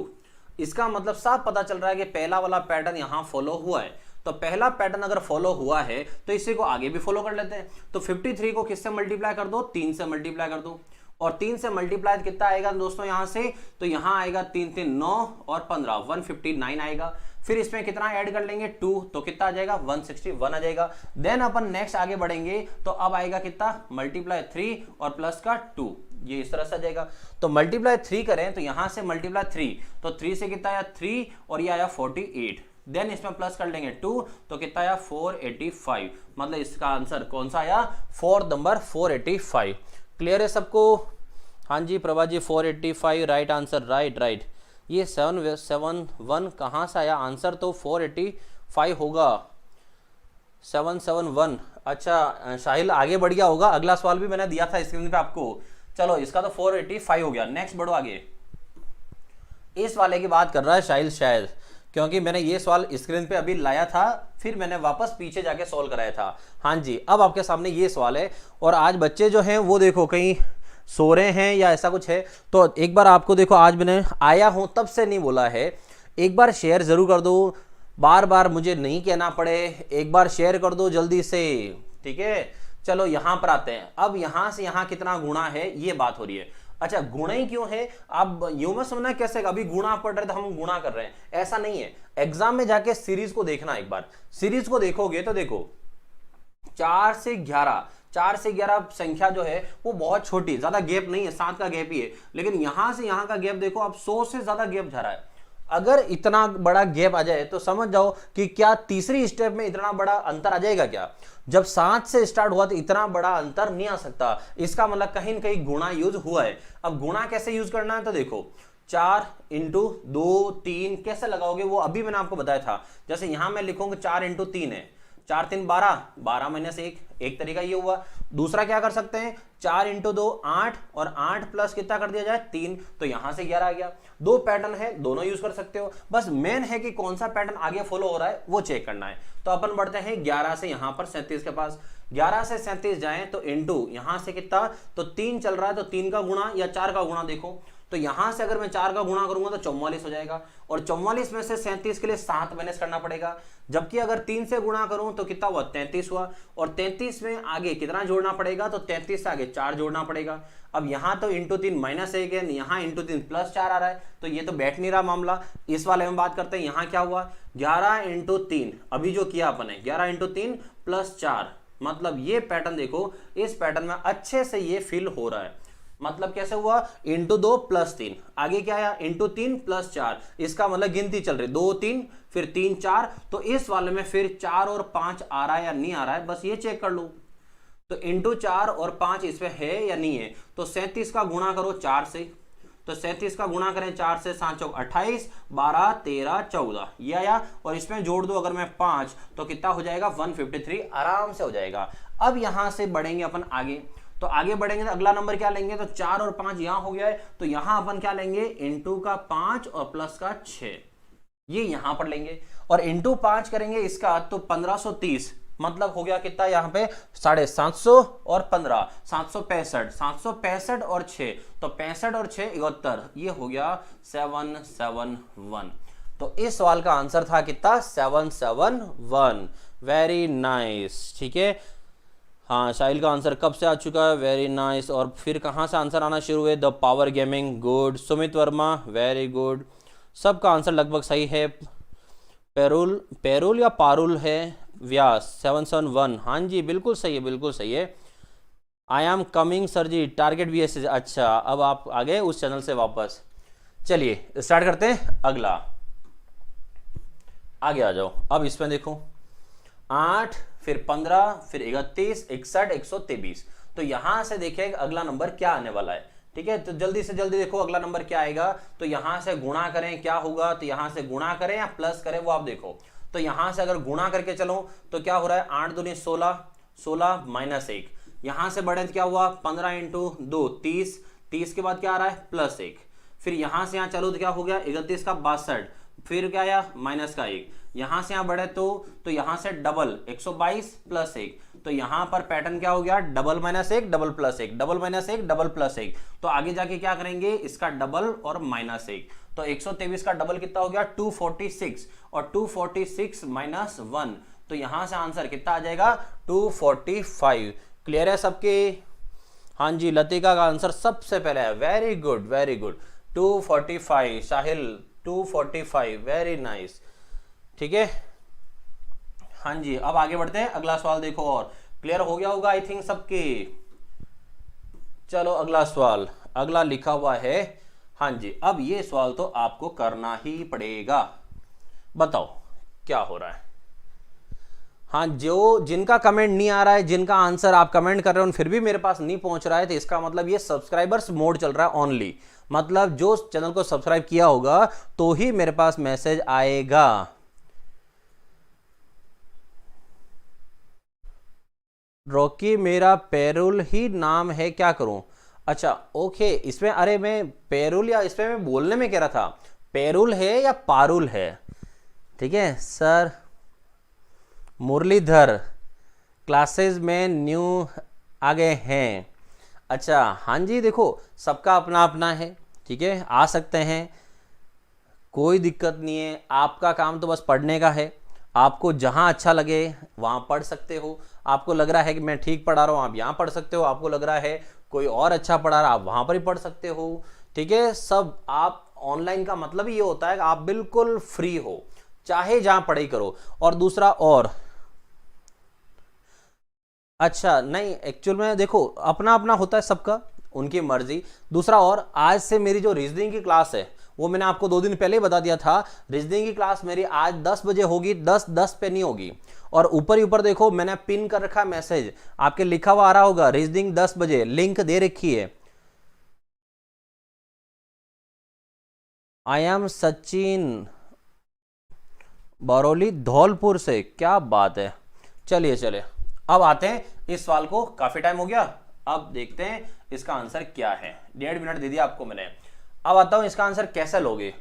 इसका मतलब साफ पता चल रहा है कि पहला वाला पैटर्न यहां फॉलो हुआ है। तो पहला पैटर्न अगर फॉलो हुआ है तो इसी को आगे भी फॉलो कर लेते हैं। तो 53 को किससे मल्टीप्लाई कर दो, 3 से मल्टीप्लाई कर दो, और 3 से मल्टीप्लाई कितना आएगा दोस्तों यहां से, तो यहां आएगा 3 3 9 और 15 159 आएगा। फिर इसमें कितना ऐड कर लेंगे 2, तो कितना आ जाएगा 161 आ जाएगा। देन अपन नेक्स्ट आगे बढ़ेंगे तो अब आएगा कितना मल्टीप्लाई 3 और प्लस का 2, ये इस तरह से आ जाएगा। तो मल्टीप्लाई 3 करें तो यहां से मल्टीप्लाई 3, तो 3 से कितना आया 3 और ये आया 48। देन इसमें प्लस कर लेंगे 2, तो कितना आया 485, मतलब इसका आंसर कौन सा आया 4 नंबर 485। क्लियर है सबको? हाँ जी Prabha ji 485 right answer, right. ये 771 कहाँ से आया आंसर, तो 485 होगा 771। अच्छा साहिल आगे बढ़ गया होगा, अगला सवाल भी मैंने दिया था स्क्रीन पे आपको। चलो इसका तो 485 हो गया। नेक्स्ट बढ़ो आगे। इस वाले की बात कर रहा है साहिल शायद, क्योंकि मैंने ये सवाल स्क्रीन पे अभी लाया था, फिर मैंने वापस पीछे जाके सॉल्व कराया था। हाँ जी अब आपके सामने ये सवाल है, और आज बच्चे जो हैं वो देखो कहीं सो रहे हैं या ऐसा कुछ है, तो एक बार आपको देखो आज मैंने आया हूं तब से नहीं बोला है, एक बार शेयर जरूर कर दो, बार बार मुझे नहीं कहना पड़े, एक बार शेयर कर दो जल्दी से, ठीक है। चलो यहां पर आते हैं। अब यहां से यहां कितना गुणा है ये बात हो रही है। अच्छा गुणा ही क्यों है, अब यूं मत समझना कैसे अभी गुणा पढ़ रहे तो हम गुणा कर रहे हैं, ऐसा नहीं है। एग्जाम में जाके सीरीज को देखना, एक बार सीरीज को देखोगे तो देखो 4 से 11 संख्या जो है वो बहुत छोटी, ज्यादा गैप नहीं है, 7 का गैप ही है। लेकिन यहां से यहां का गैप देखो, अब 100 से ज्यादा गैप जा रहा है। अगर इतना बड़ा गैप आ जाए तो समझ जाओ कि क्या तीसरी स्टेप में इतना बड़ा अंतर आ जाएगा क्या। जब 7 से स्टार्ट हुआ तो इतना बड़ा अंतर नहीं आ सकता, इसका मतलब कहीं न कहीं गुणा यूज हुआ है। अब गुणा कैसे यूज करना है, तो देखो 4 इंटू 2 3 कैसे लगाओगे वो अभी मैंने आपको बताया था। जैसे यहां मैं लिखूंगा 4 इंटू 3 है, 4 3 12, 12 माइनस 1, एक तरीका ये हुआ। दूसरा क्या कर सकते हैं 4 इंटू 2 8, और 8 प्लस कितना कर दिया जाए 3, तो यहां से 11 आ गया। दो पैटर्न है, दोनों यूज कर सकते हो, बस मेन है कि कौन सा पैटर्न आगे फॉलो हो रहा है वो चेक करना है। तो अपन बढ़ते हैं 11 से यहां पर 37 के पास। 11 से 37 जाएं तो इंटू यहां से कितना, तो 3 चल रहा है तो 3 का गुणा या 4 का गुणा देखो, तो यहां से अगर मैं 4 का गुणा करूंगा तो 44 हो जाएगा, और 44 में से 37 के लिए 7 माइनस करना पड़ेगा। जबकि अगर 3 से गुणा करूं तो कितना हुआ 33 हुआ, और 33 में आगे कितना जोड़ना पड़ेगा, तो 33 से आगे 4 जोड़ना पड़ेगा। अब यहां तो इंटू 3 माइनस 1 है, यहां इंटू 3 प्लस 4 आ रहा है, तो ये तो बैठ नहीं रहा मामला। इस वाले में बात करते हैं, यहां क्या हुआ 11 इंटू 3, अभी जो किया अपन है 11 इंटू 3 प्लस 4, मतलब ये पैटर्न देखो, इस पैटर्न में अच्छे से ये फिल हो रहा है। मतलब कैसे हुआ इंटू 2 प्लस 3, आगे क्या आया इंटू 3 प्लस 4, इसका मतलब गिनती चल रही 2 3 फिर 3 4, तो इस वाले में फिर 4 और 5 आ रहा है या नहीं आ रहा है, बस ये चेक कर लो। तो इंटू 4 और 5 इसमें है या नहीं है, तो 37 का गुणा करो 4 से, तो 37 का गुणा करें 4 से, 7 चौक 28, 12 13 14 ये आया, और इसमें जोड़ दो अगर मैं 5 तो कितना हो जाएगा 153 आराम से हो जाएगा। अब यहां से बढ़ेंगे अपन आगे, तो आगे बढ़ेंगे तो अगला नंबर क्या लेंगे, तो 4 और 5 यहां हो गया है, तो यहां अपन क्या लेंगे इंटू का 5 और प्लस का 6, ये यहां पर लेंगे, और इंटू 5 करेंगे इसका तो 1530, मतलब हो गया कितना यहाँ पे 750 और 15 765, 765 और 6, तो 65 और 6 71, ये हो गया 771। तो इस सवाल का आंसर था कितना 771। वेरी नाइस, ठीक है। हाँ साहिल का आंसर कब से आ चुका है, वेरी नाइस। और फिर कहाँ से आंसर आना शुरू हुए, the power gaming, good. Sumit Verma very good, सबका आंसर लगभग सही है। पेरुल, पेरुल या पारुल है व्यास 771। हाँ जी बिल्कुल सही है, बिल्कुल सही है। I am coming sir ji, target भी ऐसे। अच्छा, अब आप आ गए उस चैनल से वापस। चलिए स्टार्ट करते हैं अगला, आगे आ जाओ। अब इसमें देखो 8 फिर 15 फिर 31 61 123। तो यहां से देखिए अगला नंबर क्या आने वाला है। ठीक है, तो जल्दी से जल्दी देखो अगला नंबर क्या आएगा। तो यहां से गुणा करें क्या होगा, तो यहां से गुणा करें या प्लस करें वो आप देखो। तो यहां से अगर गुणा करके चलो तो क्या हो रहा है, 8 दूनी 16, 16 माइनस 1। यहां से बढ़े तो क्या हुआ, 15 इंटू 2 30, 30 के बाद क्या आ रहा है प्लस 1। फिर यहां से यहां चलो तो क्या हो गया 31 का 62, फिर क्या आया माइनस का 1। यहां से यहां बढ़े तो यहां से डबल 122 प्लस 1। तो यहां पर पैटर्न क्या हो गया, double minus 1 double plus 1, double minus 1 double plus 1। तो आगे जाके क्या करेंगे, इसका डबल और माइनस 1। तो 123 का डबल कितना हो गया 246, और 246 माइनस 1, तो यहां से आंसर कितना आ जाएगा 245। क्लियर है सबके? हाँ जी, लतिका का आंसर सबसे पहले है, वेरी गुड वेरी गुड, 245। साहिल 245, वेरी नाइस। ठीक है, हाँ जी, अब आगे बढ़ते हैं। अगला सवाल देखो, और क्लियर हो गया होगा आई थिंक सबके। चलो अगला सवाल, अगला लिखा हुआ है। हाँ जी, अब ये सवाल तो आपको करना ही पड़ेगा। बताओ क्या हो रहा है। हाँ, जो जिनका कमेंट नहीं आ रहा है, जिनका आंसर आप कमेंट कर रहे हो फिर भी मेरे पास नहीं पहुंच रहा है, तो इसका मतलब ये सब्सक्राइबर्स मोड चल रहा है ओनली। मतलब जो चैनल को सब्सक्राइब किया होगा तो ही मेरे पास मैसेज आएगा। रॉकी मेरा पेरुल ही नाम है, क्या करूं? अच्छा ओके, इसमें अरे मैं पेरुल या इसमें मैं बोलने में कह रहा था पेरुल है या पारुल है। ठीक है सर, मुरलीधर क्लासेस में न्यू आ गए हैं। अच्छा हाँ जी, देखो सबका अपना अपना है। ठीक है, आ सकते हैं, कोई दिक्कत नहीं है। आपका काम तो बस पढ़ने का है। आपको जहां अच्छा लगे वहां पढ़ सकते हो। आपको लग रहा है कि मैं ठीक पढ़ा रहा हूं, आप यहां पढ़ सकते हो। आपको लग रहा है कोई और अच्छा पढ़ा रहा, आप वहां पर ही पढ़ सकते हो। ठीक है, सब आप ऑनलाइन का मतलब ही ये होता है कि आप बिल्कुल फ्री हो, चाहे जहां पढ़ाई करो। और दूसरा, और अच्छा नहीं, एक्चुअल में देखो अपना अपना होता है सबका, उनकी मर्जी। दूसरा, और आज से मेरी जो रीजनिंग की क्लास है वो मैंने आपको 2 दिन पहले ही बता दिया था। रीजनिंग की क्लास मेरी आज 10 बजे होगी, 10:10 पे नहीं होगी। और ऊपर ही ऊपर देखो मैंने पिन कर रखा मैसेज, आपके लिखा हुआ आ रहा होगा रीजनिंग 10 बजे, लिंक दे रखी है। आई एम सचिन बरौली धौलपुर से, क्या बात है। चलिए चलिए अब आते हैं इस सवाल को, काफी टाइम हो गया। अब देखते हैं इसका आंसर क्या है। 1.5 मिनट दे दिया आपको मैंने। अब आता हूं इसका आंसर कैसे लोगे।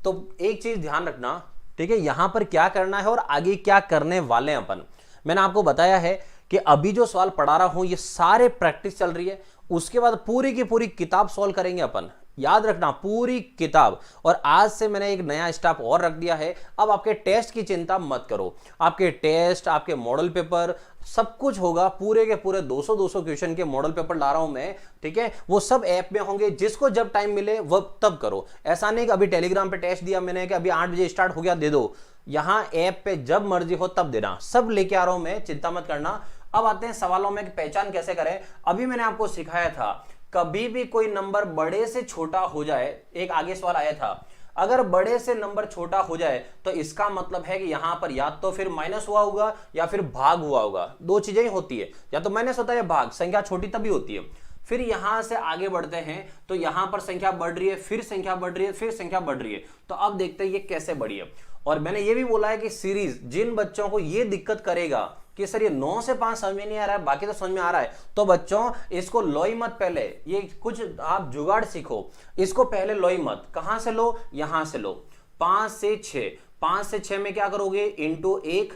तो एक चीज ध्यान रखना, ठीक है, यहां पर क्या करना है और आगे क्या करने वाले हैं अपन। मैंने आपको बताया है कि अभी जो सवाल पढ़ा रहा हूं ये सारे प्रैक्टिस चल रही है। उसके बाद पूरी की पूरी किताब सॉल्व करेंगे अपन, याद रखना पूरी किताब। और आज से मैंने एक नया स्टाफ और रख दिया है। अब आपके टेस्ट की चिंता मत करो, आपके टेस्ट, आपके मॉडल पेपर सब कुछ होगा। पूरे के पूरे 200 क्वेश्चन के मॉडल पेपर ला रहा हूं मैं। ठीक है, वो सब ऐप में होंगे, जिसको जब टाइम मिले वो तब करो। ऐसा नहीं कि अभी टेलीग्राम पे टेस्ट दिया मैंने कि अभी 8 बजे स्टार्ट हो गया दे दो। यहां ऐप पे जब मर्जी हो तब देना, सब लेके आ रहा हूं मैं, चिंता मत करना। अब आते हैं सवालों में कि पहचान कैसे करें। अभी मैंने आपको सिखाया था, कभी भी कोई नंबर बड़े से छोटा हो जाए, एक आगे सवाल आया था, अगर बड़े से नंबर छोटा हो जाए तो इसका मतलब है कि यहां पर या तो फिर माइनस हुआ होगा या फिर भाग हुआ होगा। दो चीजें ही होती है, या तो माइनस होता है या भाग। संख्या छोटी तभी होती है। फिर यहां से आगे बढ़ते हैं तो यहां पर संख्या बढ़ रही है, फिर संख्या बढ़ रही है, फिर संख्या बढ़ रही है। तो अब देखते हैं ये कैसे बढ़ी है। और मैंने ये भी बोला है कि सीरीज, जिन बच्चों को ये दिक्कत करेगा कि सर ये 9 से 5 समझ में नहीं आ रहा है, बाकी तो समझ में आ रहा है, तो बच्चों इसको लो ही मत। पहले ये कुछ आप जुगाड़ सीखो, इसको पहले लो ही मत। कहां से लो, यहां से लो। 5 से 6, 5 से 6 में क्या करोगे, इंटू 1,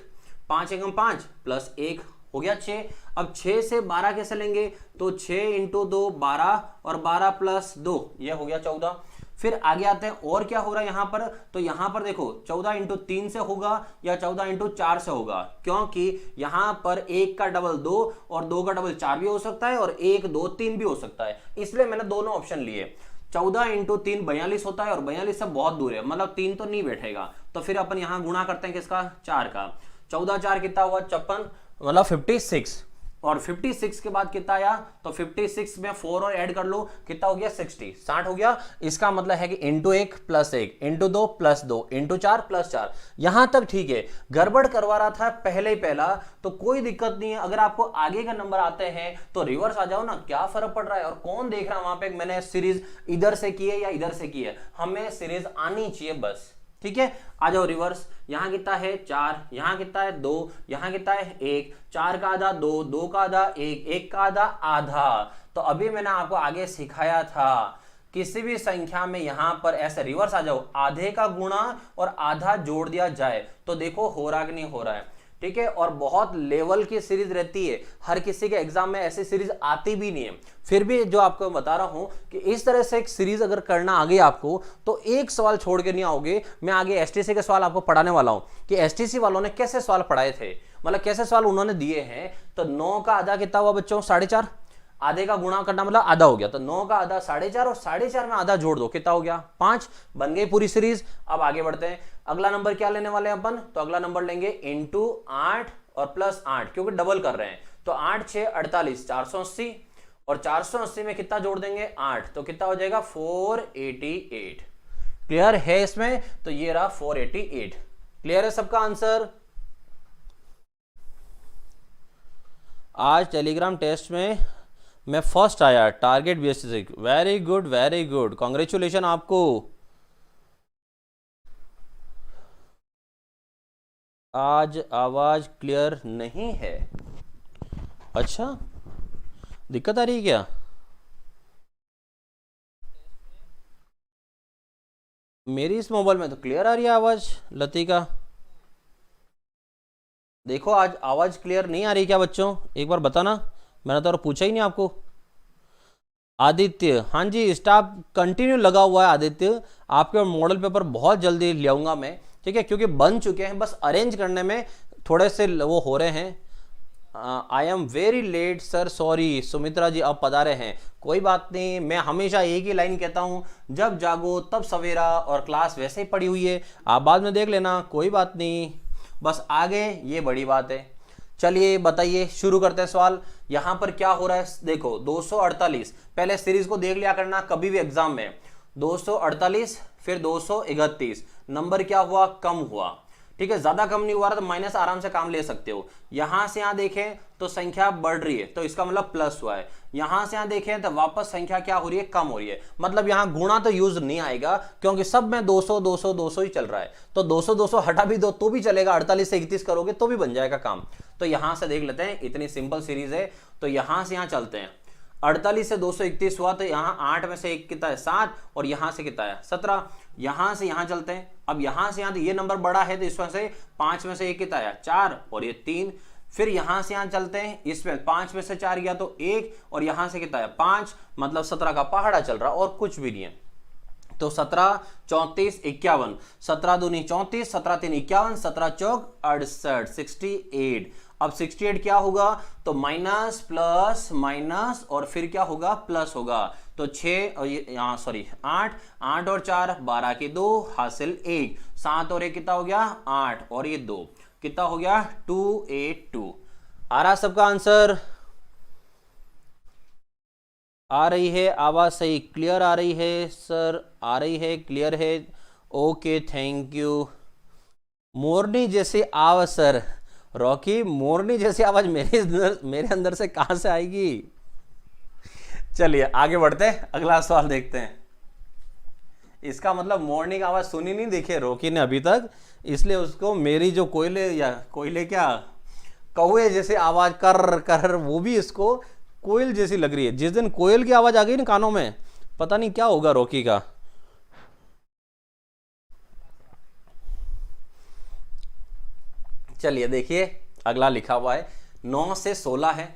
5 एकम 5 प्लस 1 हो गया 6। अब 6 से 12 कैसे लेंगे, तो 6 इंटू 2 12, और 12 प्लस 2 ये हो गया 14। फिर आगे आते हैं और क्या हो रहा है यहां पर, तो यहां पर देखो 14 इंटू 3 से होगा या 14 इंटू 4 से होगा, क्योंकि यहां पर 1 का डबल 2 और 2 का डबल 4 भी हो सकता है, और 1 2 3 भी हो सकता है, इसलिए मैंने दोनों ऑप्शन लिए। 14 इंटू 3 42 होता है, और 42 से बहुत दूर है, मतलब 3 तो नहीं बैठेगा, तो फिर अपन यहां गुणा करते हैं किसका, 4 का। 14 4 कितना हुआ, 56, मतलब 56, और 56 के बाद कितना आया, तो 56 में 4 और ऐड कर लो, कितना हो गया, 60, 60 हो गया। इसका मतलब है कि into 1 plus 1 into 2 plus 2 into 4 plus 4, यहां तक ठीक है। गड़बड़ करवा रहा था पहले ही पहला, तो कोई दिक्कत नहीं है, अगर आपको आगे का नंबर आते हैं तो रिवर्स आ जाओ ना, क्या फर्क पड़ रहा है। और कौन देख रहा है वहां पे मैंने सीरीज इधर से की है या इधर से की है, हमें सीरीज आनी चाहिए बस, ठीक है। आ जाओ रिवर्स, यहां कितना है 4, यहां कितना है 2, यहां कितना है 1, 4 का आधा 2, 2 का आधा 1, 1 का आधा आधा। तो अभी मैंने आपको आगे सिखाया था, किसी भी संख्या में यहां पर ऐसे रिवर्स आ जाओ, आधे का गुणा और आधा जोड़ दिया जाए, तो देखो हो रहा कि नहीं हो रहा है, ठीक है। और बहुत लेवल की सीरीज रहती है, हर किसी के एग्जाम में ऐसी सीरीज आती भी नहीं है, फिर भी जो आपको बता रहा हूं कि इस तरह से एक सीरीज अगर करना आ गई आपको, तो एक सवाल छोड़ के नहीं आओगे। मैं आगे एसटीसी के सवाल आपको पढ़ाने वाला हूं कि एसटीसी वालों ने कैसे सवाल पढ़ाए थे, मतलब कैसे सवाल उन्होंने दिए हैं। तो 9 का आधा कितना हुआ बच्चों, 4.5, आधे का गुणा करना मतलब आधा हो गया, तो 9 का आधा 4.5, और 4.5 में आधा जोड़ दो, कितना हो गया 5, बन गई पूरी सीरीज। अब आगे बढ़ते हैं, अगला नंबर क्या लेने वाले हैं अपन, तो अगला नंबर लेंगे इंटू 8 और प्लस 8, क्योंकि डबल कर रहे हैं, तो 8 6 48 480, और 480 में कितना जोड़ देंगे 8, तो कितना हो जाएगा 488। क्लियर है इसमें, तो ये रहा 488। क्लियर है सबका आंसर। आज टेलीग्राम टेस्ट में मैं फर्स्ट आया, target basis, very good very good, congratulation आपको। आज आवाज क्लियर नहीं है, अच्छा दिक्कत आ रही है क्या, मेरी इस मोबाइल में तो क्लियर आ रही है आवाज लतिका। देखो आज आवाज क्लियर नहीं आ रही क्या बच्चों, एक बार बताना, मैंने तो और पूछा ही नहीं आपको। आदित्य, हाँ जी स्टाफ कंटिन्यू लगा हुआ है आदित्य, आपके मॉडल पेपर बहुत जल्दी ले आऊंगा मैं, ठीक है, क्योंकि बन चुके हैं, बस अरेंज करने में थोड़े से वो हो रहे हैं। I am very late sir, sorry. Sumitra ji अब पधारे हैं, कोई बात नहीं, मैं हमेशा एक ही लाइन कहता हूं, जब जागो तब सवेरा, और क्लास वैसे ही पड़ी हुई है, आप बाद में देख लेना, कोई बात नहीं, बस आगे ये बड़ी बात है। चलिए बताइए, शुरू करते हैं सवाल। यहां पर क्या हो रहा है देखो, 248, पहले सीरीज को देख लिया करना कभी भी एग्जाम में, 248 फिर 231, नंबर क्या हुआ, कम हुआ, ठीक है, ज्यादा कम नहीं हुआ रहा तो माइनस आराम से काम ले सकते हो। यहां से यहां देखें तो संख्या बढ़ रही है, तो इसका मतलब प्लस हुआ है। यहां से यहां देखें तो वापस संख्या क्या हो रही है, कम हो रही है, मतलब यहां गुणा तो यूज नहीं आएगा, क्योंकि सब में 200 200 200 ही चल रहा है, तो 200 200 हटा भी दो तो भी चलेगा, 48 से 31 करोगे तो भी बन जाएगा काम। तो यहां से देख लेते हैं, इतनी सिंपल सीरीज है, तो यहां से यहां चलते हैं। 48 से 231 हुआ, तो यहां 8 में से 1 कितना है 7, और यहां से कितना है 17। यहां से यहां चलते हैं, अब यहां से यहां तो ये नंबर बड़ा है, तो इसमें से 5 में से 1 कितना है 4, और ये 3। फिर यहां से यहां चलते हैं, इसमें 5 में से 4 गया तो 1, और यहां से कितना है 5, मतलब 17 का पहाड़ा चल रहा, और कुछ भी नहीं है। तो 17 34 51, 17 दूनी 34, 17 3 51, 17 चौक 68, 68। अब 68 क्या होगा, तो माइनस प्लस माइनस, और फिर क्या होगा, प्लस होगा, तो 6 और यहाँ सॉरी 8, 8 और 4 12 के 2 हासिल 1, 7 और 1 कितना हो गया 8, और ये 2 कितना हो गया 282। आ रहा सबका आंसर, आ रही है आवाज सही, क्लियर आ रही है सर, आ रही है, क्लियर है, ओके थैंक यू। मोरनी जैसी आवाज सर, रॉकी मोरनी जैसी आवाज मेरे अंदर से कहां से आएगी। चलिए आगे बढ़ते हैं, अगला सवाल देखते हैं। इसका मतलब मोरनी की आवाज सुनी नहीं देखिए रॉकी ने अभी तक, इसलिए उसको मेरी जो कोयले क्या कौए जैसे आवाज कर कर, वो भी इसको कोयल जैसी लग रही है। जिस दिन कोयल की आवाज आ गई ना कानों में, पता नहीं क्या होगा रॉकी का। चलिए देखिए, अगला लिखा हुआ है 9 से 16 है,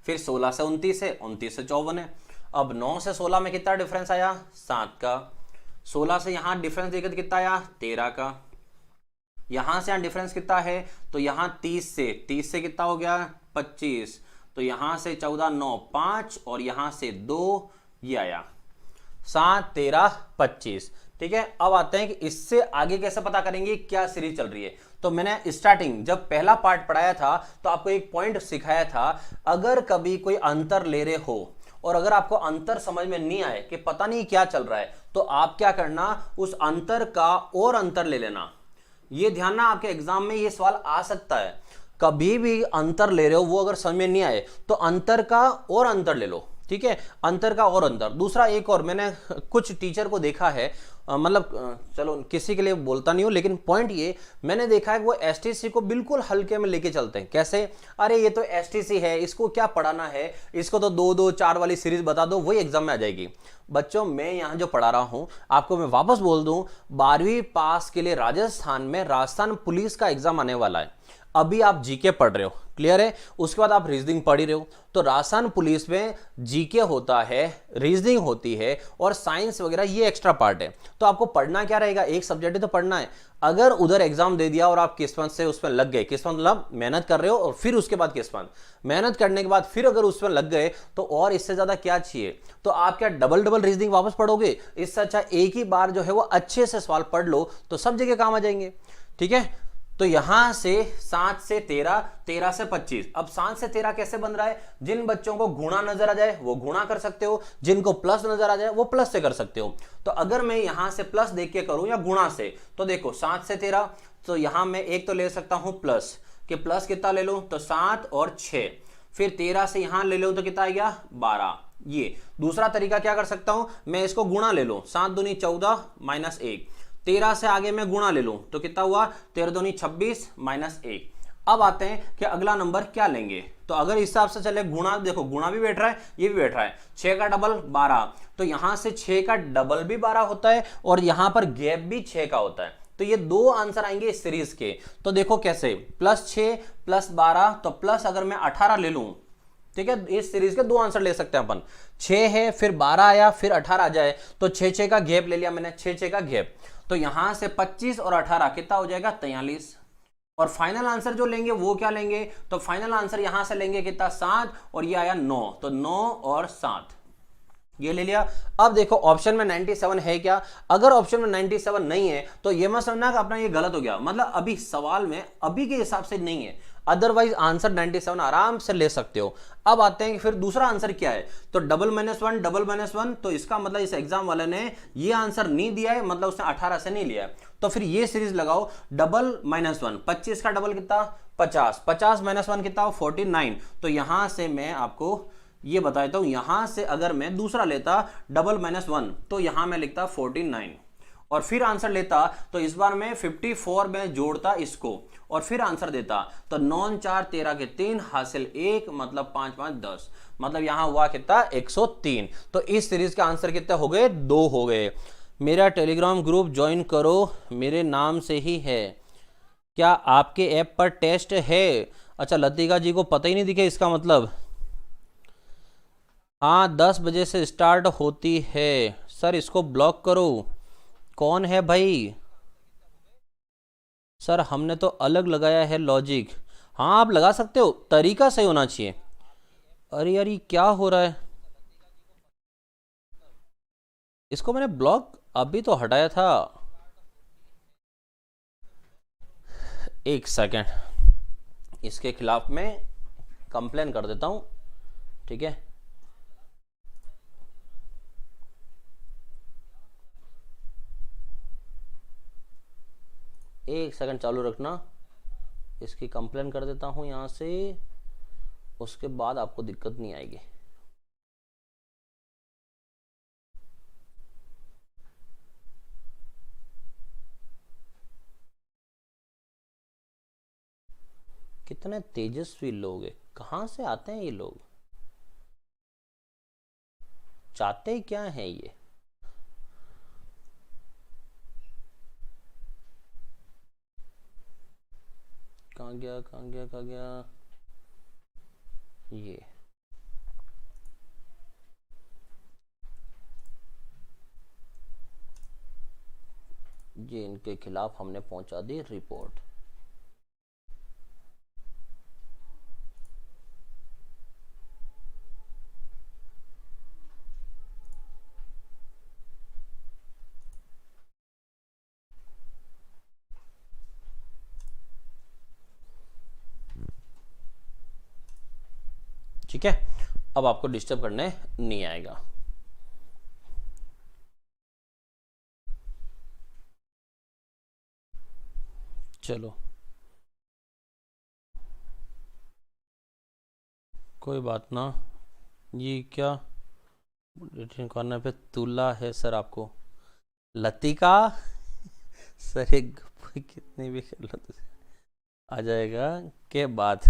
फिर 16 से 29 है, 29 से 54 है। अब 9 से 16 में कितना डिफरेंस आया 7 का, 16 से यहां डिफरेंस देखिए कितना आया 13 का, यहां से यहां डिफरेंस कितना है, तो यहां 30 से कितना हो गया 25, तो यहां से 14 9 5, और यहां से 2 ये आया 7 13 25। ठीक है, अब आते हैं कि इससे आगे कैसे पता करेंगे क्या सीरीज चल रही है। तो मैंने स्टार्टिंग जब पहला पार्ट पढ़ाया था तो आपको एक पॉइंट सिखाया था, अगर कभी कोई अंतर ले रहे हो और अगर आपको अंतर समझ में नहीं आए कि पता नहीं क्या चल रहा है, तो आप क्या करना, उस अंतर का और अंतर ले लेना। ये ध्यान ना, आपके एग्जाम में ये सवाल आ सकता है। कभी भी अंतर ले रहे हो, वो अगर समझ में नहीं आए तो अंतर का और अंतर ले लो। ठीक है, अंतर का और अंतर। दूसरा एक और, मैंने कुछ टीचर को देखा है, चलो किसी के लिए बोलता नहीं हूं, लेकिन पॉइंट ये मैंने देखा है कि वो एसटीसी को बिल्कुल हल्के में लेके चलते हैं। कैसे, अरे ये तो एसटीसी है, इसको क्या पढ़ाना है, इसको तो 2 2 4 वाली सीरीज बता दो, वही एग्जाम में आ जाएगी। बच्चों, मैं यहां जो पढ़ा रहा हूं आपको, मैं वापस बोल दूं, 12वीं पास के लिए राजस्थान में राजस्थान पुलिस का एग्जाम आने वाला है। अभी आप जीके पढ़ रहे हो, क्लियर है, उसके बाद आप रीजनिंग पढ़ ही रहे हो, तो राजस्थान पुलिस में जीके होता है, रीजनिंग होती है और साइंस वगैरह, ये एक्स्ट्रा पार्ट है। तो आपको पढ़ना क्या रहेगा, एक सब्जेक्ट ही तो पढ़ना है। अगर उधर एग्जाम दे दिया और आप किस्मत से उसमें लग गए, किस्मत मतलब मेहनत कर रहे हो और फिर उसके बाद किस्मत, मेहनत करने के बाद फिर अगर उसमें लग गए तो और इससे ज्यादा क्या चाहिए। तो आप क्या डबल डबल रीजनिंग वापस पढ़ोगे, इससे अच्छा एक ही बार जो है वो अच्छे से सवाल पढ़ लो, तो सब जगह काम आ जाएंगे। ठीक है, तो यहां से 7 से 13, 13 से 25। अब 7 से 13 कैसे बन रहा है, जिन बच्चों को गुणा नजर आ जाए वो गुणा कर सकते हो, जिनको प्लस नजर आ जाए वो प्लस से कर सकते हो। तो अगर मैं यहां से प्लस देख के करूं या गुणा से, तो देखो 7 से 13, तो यहां मैं एक तो ले सकता हूं प्लस, कि प्लस कितना ले लूं, तो 7 और 6। फिर 13 से यहां ले लूं तो कितना आ गया, 12। ये दूसरा तरीका क्या कर सकता हूं, मैं इसको गुणा ले लूं, 7 दूनी 14 माइनस 1। 13 से आगे मैं गुणा ले लूं तो कितना हुआ, 13 दूनी 26 माइनस 1। अब आते हैं कि अगला नंबर क्या लेंगे। तो अगर इस हिसाब से चले, गुणा देखो, गुणा भी बैठ रहा है, ये भी बैठ रहा है, 6 का डबल 12, तो यहां से 6 का डबल भी 12 होता है और यहां पर गैप भी 6 का होता है। तो ये दो आंसर आएंगे इस सीरीज के। तो देखो कैसे, +6 +12, तो प्लस अगर मैं 18 ले लूं, ठीक है, इस सीरीज के दो आंसर ले सकते हैं अपन। 6 है, फिर 12 आया, फिर 18 आ जाए, तो 6 6 का गैप ले लिया मैंने, 6 6 का गैप, तो यहां से 25 और 18 कितना हो जाएगा, 43। और फाइनल आंसर जो लेंगे वो क्या लेंगे, तो फाइनल आंसर यहां से लेंगे कितना, 7, और ये आया 9, तो 9 और 7 ये ले लिया। अब देखो ऑप्शन में 97 है क्या, अगर ऑप्शन में 97 नहीं है तो ये मत समझना कि अपना ये गलत हो गया, मतलब अभी सवाल में अभी के हिसाब से नहीं है, अदरवाइज आंसर 97 आराम से ले सकते हो। अब आते हैं कि फिर दूसरा आंसर क्या है, तो डबल माइनस वन, तो इसका मतलब इस एग्जाम वाले ने ये आंसर नहीं दिया है, मतलब उसने 18 से नहीं लिया है। तो फिर ये सीरीज लगाओ, डबल माइनस वन, 25 का डबल कितना, 50, 50 माइनस वन कितना, 49। तो यहां से मैं आपको ये बता देता हूं, यहां से अगर मैं दूसरा लेता डबल माइनस वन, तो यहां मैं लिखता 49, और फिर आंसर लेता तो इस बार मैं 54 में जोड़ता इसको और फिर आंसर देता, तो 9 4 13 के 3 हासिल 1, मतलब 5 5 10, मतलब यहां हुआ कितना, 103। तो इस सीरीज के आंसर कितने हो गए, 2 हो गए। मेरा टेलीग्राम ग्रुप ज्वाइन करो, मेरे नाम से ही है। क्या आपके ऐप पर टेस्ट है? अच्छा, लतिका जी को पता ही नहीं दिखे, इसका मतलब हाँ 10 बजे से स्टार्ट होती है। सर इसको ब्लॉक करो, कौन है भाई? सर हमने तो अलग लगाया है लॉजिक। हाँ आप लगा सकते हो, तरीका सही होना चाहिए। अरे यार ये क्या हो रहा है, इसको मैंने ब्लॉक अभी तो हटाया था। एक सेकेंड, इसके खिलाफ मैं कंप्लेन कर देता हूँ, ठीक है। एक सेकंड चालू रखना, इसकी कंप्लेन कर देता हूँ यहाँ से, उसके बाद आपको दिक्कत नहीं आएगी। कितने तेजस्वी लोग हैं, कहाँ से आते हैं ये लोग, चाहते क्या हैं ये? कहाँ गया, कहाँ गया, कहाँ गया ये इनके खिलाफ हमने पहुंचा दी रिपोर्ट। ठीक है, अब आपको डिस्टर्ब करने नहीं आएगा। चलो कोई बात ना। ये क्या रिटर्न कॉर्नर पे तुला है सर आपको, लतिका सर एक कितनी भी कर लो तो आ जाएगा के बाद।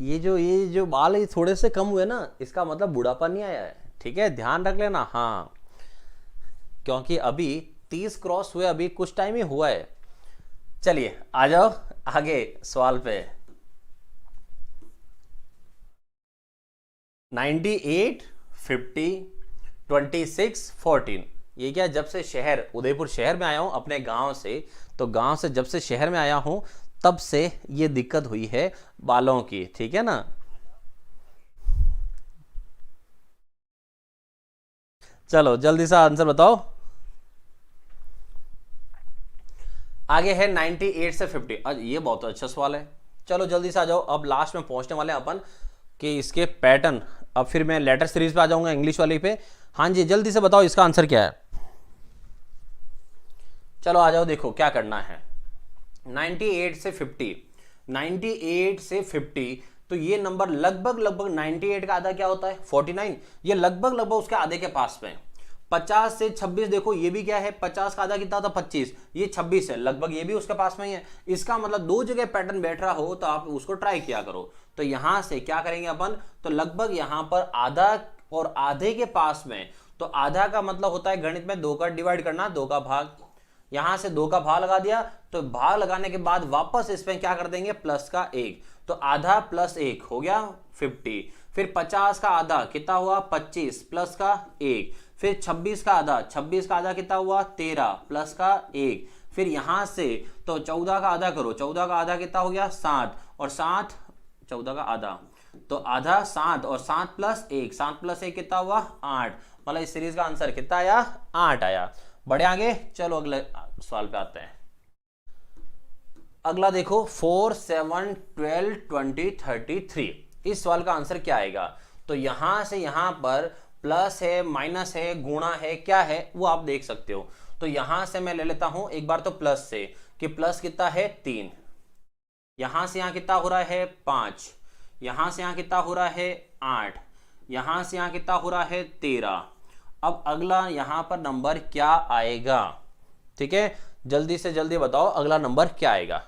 ये जो बाल ये थोड़े से कम हुए ना, इसका मतलब बुढ़ापा नहीं आया है, ठीक है, ध्यान रख लेना। हाँ, क्योंकि अभी 30 क्रॉस हुए, अभी कुछ टाइम ही हुआ है। चलिए आ जाओ आगे सवाल पे। 98, 50, 26, 14, ये क्या, जब से शहर उदयपुर शहर में आया हूं अपने गांव से, तो गांव से जब से शहर में आया हूं तब से ये दिक्कत हुई है बालों की, ठीक है ना। चलो जल्दी से आंसर बताओ। आगे है 98 से 50। आज ये बहुत अच्छा सवाल है। चलो जल्दी से आ जाओ, अब लास्ट में पहुंचने वाले हैं अपन कि इसके पैटर्न। अब फिर मैं लेटर सीरीज पे आ जाऊंगा, इंग्लिश वाली पे। हाँ जी जल्दी से बताओ इसका आंसर क्या है। चलो आ जाओ, देखो क्या करना है। 98 से 50, 98 से 50, तो ये नंबर लगभग लगभग 98 का आधा क्या होता है 49, ये लगभग लगभग उसके आधे के पास में। 50 से 26 देखो, ये भी क्या है, 50 का आधा कितना होता है 25, ये 26 है, लगभग ये भी उसके पास में ही है। इसका मतलब दो जगह पैटर्न बैठ रहा हो तो आप उसको ट्राई किया करो। तो यहां से क्या करेंगे अपन, तो लगभग यहां पर आधा और आधे के पास में, तो आधा का मतलब होता है गणित में 2 का डिवाइड करना, 2 का भाग। यहां से 2 का भाग लगा दिया, तो भाग लगाने के बाद वापस इसमें क्या कर देंगे, प्लस का 1, तो आधा प्लस 1 हो गया 50। फिर 50 का आधा कितना हुआ 25 प्लस का 1, फिर 26 का आधा, 26 का आधा कितना हुआ 13 प्लस का 1, फिर यहां से तो 14 का आधा करो, 14 का आधा कितना हो गया 7, और 7 14 का आधा, तो आधा 7 और 7 प्लस 1, 7 प्लस 1 कितना हुआ 8, मतलब इस सीरीज का आंसर कितना आया 8 आया। बढ़े आगे, चलो अगले सवाल पे आते हैं। अगला देखो 4, 7, 12, 20, 33, इस सवाल का आंसर क्या आएगा। तो यहां से यहां पर प्लस है, माइनस है, गुणा है, क्या है वो आप देख सकते हो। तो यहां से मैं ले लेता हूं एक बार तो प्लस से, कि प्लस कितना है 3, यहां से यहां कितना हो रहा है 5, यहां से यहां कितना हो रहा है 8, यहां से यहां कितना हो रहा है 13। अब अगला यहां पर नंबर क्या आएगा, ठीक है, जल्दी से जल्दी बताओ अगला नंबर क्या आएगा।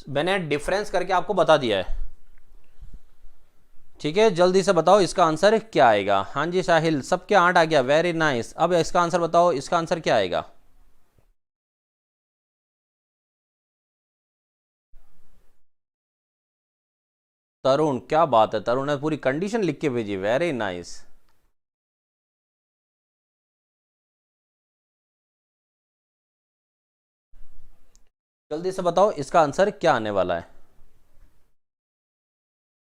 मैंने डिफरेंस करके आपको बता दिया है, ठीक है, जल्दी से बताओ इसका आंसर क्या आएगा। हाँ जी साहिल, सबके 8 आ गया, वेरी नाइस। अब इसका आंसर बताओ, इसका आंसर क्या आएगा। तरुण, क्या बात है, तरुण ने पूरी कंडीशन लिख के भेजी, वेरी नाइस। जल्दी से बताओ इसका आंसर क्या आने वाला है।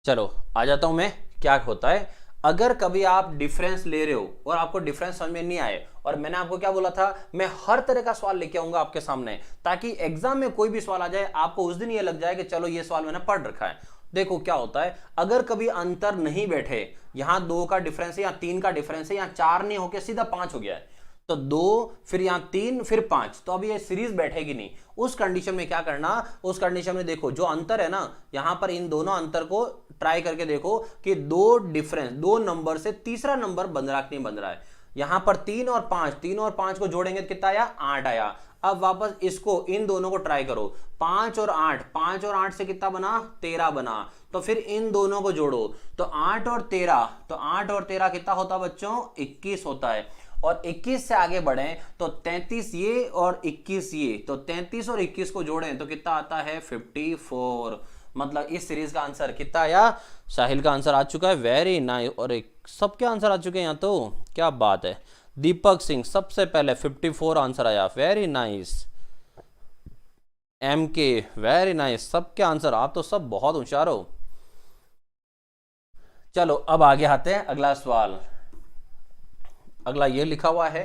चलो आ जाता हूं मैं, क्या होता है अगर कभी आप डिफरेंस ले रहे हो और आपको डिफरेंस समझ में नहीं आए, और मैंने आपको क्या बोला था, मैं हर तरह का सवाल लेके आऊंगा आपके सामने, ताकि एग्जाम में कोई भी सवाल आ जाए आपको उस दिन ये लग जाए कि चलो ये सवाल मैंने पढ़ रखा है। देखो क्या होता है, अगर कभी अंतर नहीं बैठे, यहां 2 का डिफरेंस है, यहां 3 का डिफरेंस है, यहां 4 नहीं होकर सीधा 5 हो गया है, तो 2 फिर यहां 3 फिर 5, तो अब ये सीरीज बैठेगी नहीं। उस कंडीशन में क्या करना, उस कंडीशन में देखो जो अंतर है ना, यहां पर इन दोनों अंतर को ट्राई करके देखो कि दो नंबर से तीसरा नंबर बन रहा नहीं बन रहा है। यहां पर 3 और 5, 3 और 5 को जोड़ेंगे तो कितना आया 8 आया। अब वापस इसको इन दोनों को ट्राई करो, 5 और 8, 5 और 8 से कितना बना 13 बना, तो फिर इन दोनों को जोड़ो, तो 8 और 13, तो 8 और 13 कितना होता बच्चों 21 होता है। और 21 से आगे बढ़े तो 33 ये और 21 ये, तो 33 और 21 को जोड़ें तो कितना आता है 54। मतलब इस सीरीज का आंसर कितना आया, साहिल का आंसर आ चुका है, वेरी नाइस। और एक सबके आंसर आ चुके हैं यहाँ, तो क्या बात है। दीपक सिंह सबसे पहले 54 आंसर आया, वेरी नाइस। एम के वेरी नाइस, सबके आंसर, आप तो सब बहुत होशियार हो। चलो अब आगे आते हैं, अगला सवाल। अगला ये लिखा हुआ है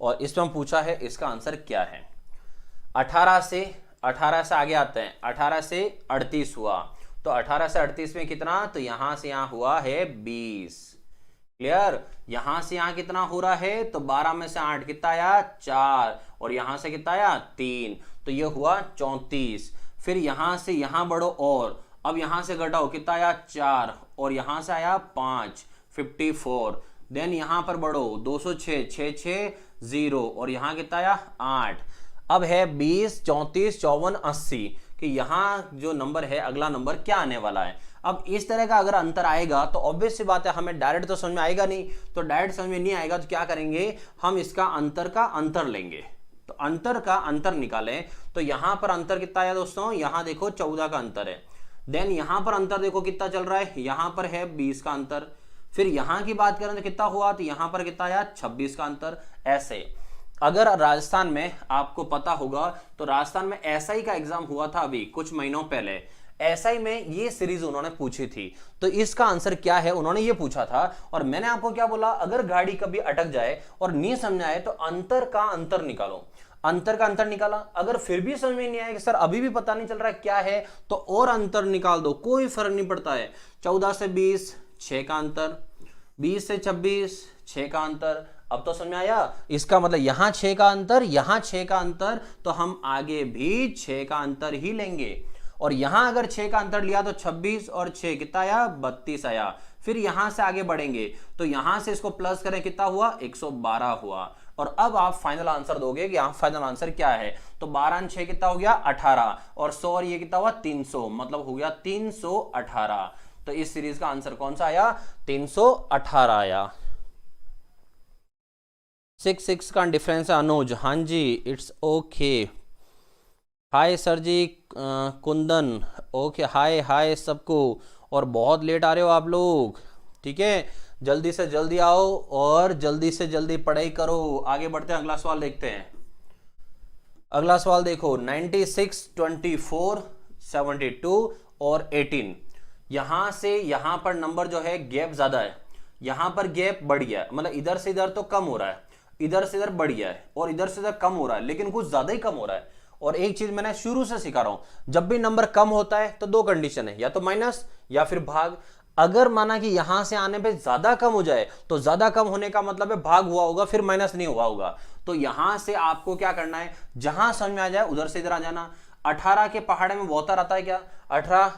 और इसमें हम पूछा है इसका आंसर क्या है। 18 से आगे आते हैं, 18 से 38 हुआ, तो 18 से 38 में कितना, तो यहां से यहां हुआ है 20। क्लियर, यहां से यहां कितना हो रहा है, तो 12 में से 8 कितना आया 4, और यहां से कितना आया 3, तो ये हुआ 34। फिर यहां से यहां बढ़ो, और अब यहां से घटाओ कितना आया 4, और यहां से आया 5, 54। देन यहां पर बढ़ो 206, 6 6 0, और यहां कितना आया 8। अब है 20, 34, 54, 80 कि यहां जो नंबर है अगला नंबर क्या आने वाला है। अब इस तरह का अगर अंतर आएगा तो ऑब्वियस सी बात है हमें डायरेक्ट तो समझ में आएगा नहीं, तो डायरेक्ट समझ में नहीं आएगा तो क्या करेंगे, हम इसका अंतर का अंतर लेंगे। तो अंतर का अंतर निकालें, तो यहां पर अंतर कितना आया दोस्तों, यहां देखो 14 का अंतर है। देन यहां पर अंतर देखो कितना चल रहा है, यहां पर है 20 का अंतर। फिर यहां की बात करें तो कितना हुआ, तो यहां पर कितना आया 26 का अंतर। ऐसे अगर राजस्थान में आपको पता होगा तो राजस्थान में एसआई का एग्जाम हुआ था अभी कुछ महीनों पहले, एसआई में ये सीरीज उन्होंने पूछी थी। तो इसका आंसर क्या है, उन्होंने ये पूछा था, और मैंने आपको क्या बोला, अगर गाड़ी कभी अटक जाए और नहीं समझ आए तो अंतर का अंतर निकालो। अंतर का अंतर निकाला, अगर फिर भी समझ में नहीं आया कि सर अभी भी पता नहीं चल रहा क्या है, तो और अंतर निकाल दो, कोई फर्क नहीं पड़ता है। 14 से 20 6 का अंतर, 20 से 26 6 का अंतर। अब तो समझ में आया, इसका मतलब यहां 6 का अंतर, यहां 6 का अंतर, तो हम आगे भी 6 का अंतर ही लेंगे। और यहां अगर 6 का अंतर लिया तो 26 और 6 कितना आया 32 आया। फिर यहां से आगे बढ़ेंगे तो यहां से इसको प्लस करें कितना हुआ 112 हुआ। और अब आप फाइनल आंसर दोगे कि यहां फाइनल आंसर क्या है, तो 12 6 कितना हो गया 18, और 100 और ये कितना हुआ 300, मतलब हो गया 318। तो इस सीरीज का आंसर कौन सा आया, 318 आया। 6 का डिफरेंस है अनुज, हाँ जी इट्स ओके। हाय सर जी, कुंदन ओके, हाय हाय सबको। और बहुत लेट आ रहे हो आप लोग, ठीक है, जल्दी से जल्दी आओ और जल्दी से जल्दी पढ़ाई करो। आगे बढ़ते हैं, अगला सवाल देखते हैं। अगला सवाल देखो, 96, 24, 72 और 18। यहां से यहां पर नंबर जो है गैप ज्यादा है, यहां पर गैप बढ़ गया है, मतलब इधर से इधर तो कम हो रहा है, इधर से इधर बढ़ गया है, और इधर से इधर कम हो रहा है, लेकिन कुछ ज्यादा ही कम हो रहा है। और एक चीज मैंने शुरू से सिखा रहा हूं, जब भी नंबर कम होता है तो दो कंडीशन है, या तो माइनस या फिर भाग। अगर माना कि यहां से आने पे ज्यादा कम हो जाए तो ज्यादा कम होने का मतलब है भाग हुआ होगा, फिर माइनस नहीं हुआ होगा। तो यहां से आपको क्या करना है, जहां समझ में आ जाए उधर से इधर आ जाना। 18 के पहाड़े में 72 आता है क्या, 18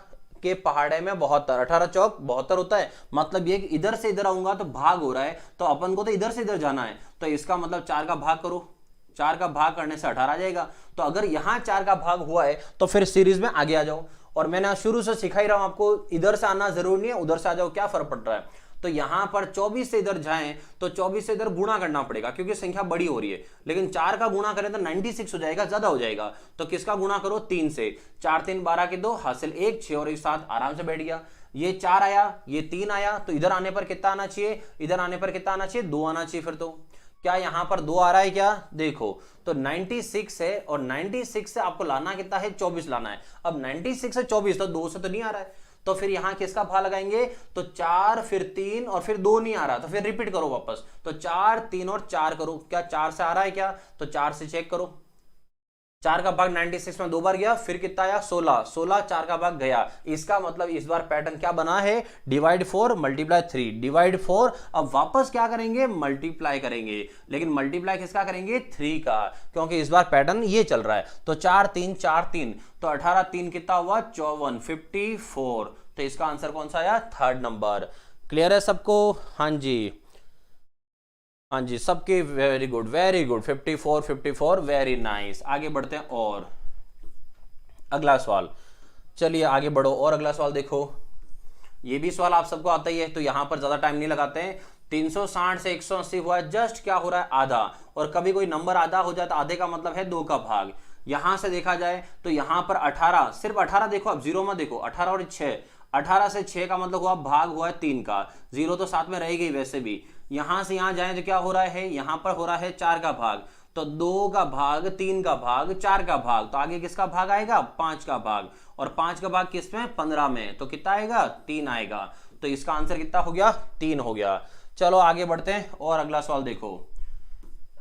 के पहाड़े में 72, 18 चौक 72 होता है, मतलब ये कि इधर से इधर आऊंगा तो भाग हो रहा है, तो अपन को तो इधर से इधर जाना है, तो इसका मतलब 4 का भाग करो, 4 का भाग करने से 18 आ जाएगा। तो अगर यहां 4 का भाग हुआ है तो फिर सीरीज में आगे आ जाओ। और मैंने शुरू से सिखा ही रहा हूं आपको, इधर से आना जरूरी नहीं है, उधर से आ जाओ, क्या फर्क पड़ रहा है। तो यहां पर 24 से इधर जाएं तो 24 से इधर गुणा करना पड़ेगा क्योंकि संख्या बड़ी हो रही है, लेकिन 4 का गुणा करें तो 96 हो जाएगा, ज्यादा हो जाएगा। तो किसका गुणा करो 3 से, 4 3 12 के 2 हासिल 1, 6 और 1 7 आराम से बैठ गया। ये 4 आया, ये 3 आया, तो इधर आने पर कितना आना चाहिए, इधर आने पर कितना आना चाहिए 2 आना चाहिए। फिर तो क्या यहां पर 2 आ रहा है क्या, देखो तो 96 है, और 96 से आपको लाना कितना है 24 लाना है। अब 96 से 24 तो 2 से तो नहीं आ रहा है, तो फिर यहां किसका भाग लगाएंगे, तो 4 फिर 3 और फिर 2 नहीं आ रहा, तो फिर रिपीट करो वापस, तो 4 3 और 4 करो, क्या 4 से आ रहा है क्या, तो 4 से चेक करो। 4 का भाग 96 में 2 बार गया, फिर कितना आया 16, 16 4 का भाग गया। इसका मतलब इस बार पैटर्न क्या बना है, डिवाइड 4 मल्टीप्लाई 3, डिवाइड 4। अब वापस क्या करेंगे, मल्टीप्लाई करेंगे, लेकिन मल्टीप्लाई किसका करेंगे 3 का, क्योंकि इस बार पैटर्न ये चल रहा है। तो 4 3 4 3, तो 18 3 कितना हुआ 54, 54। तो इसका आंसर कौन सा आया, थर्ड नंबर। क्लियर है सबको, हाँ जी हाँ जी सबके, very good very good, 54 54 very nice. आगे बढ़ते हैं और अगला सवाल, चलिए आगे बढ़ो और अगला सवाल देखो। ये भी सवाल आप सबको आता ही है, तो यहां पर ज्यादा टाइम नहीं लगाते हैं। 360 से 180 हुआ है, जस्ट क्या हो रहा है आधा, और कभी कोई नंबर आधा हो जाता, आधे का मतलब है 2 का भाग। यहां से देखा जाए तो यहां पर 18, सिर्फ 18 देखो, अब जीरो में देखो, 18 और 6, 18 से 6 का मतलब हुआ भाग हुआ है 3 का, जीरो तो साथ में रहेगी वैसे भी। यहां से यहां जाए तो क्या हो रहा है, यहां पर हो रहा है 4 का भाग, तो 2 का भाग 3 का भाग 4 का भाग, तो आगे किसका भाग आएगा 5 का भाग, और 5 का भाग किस में 15 में, तो कितना आएगा 3 आएगा। तो इसका आंसर कितना हो गया 3 हो गया। चलो आगे बढ़ते हैं और अगला सवाल देखो,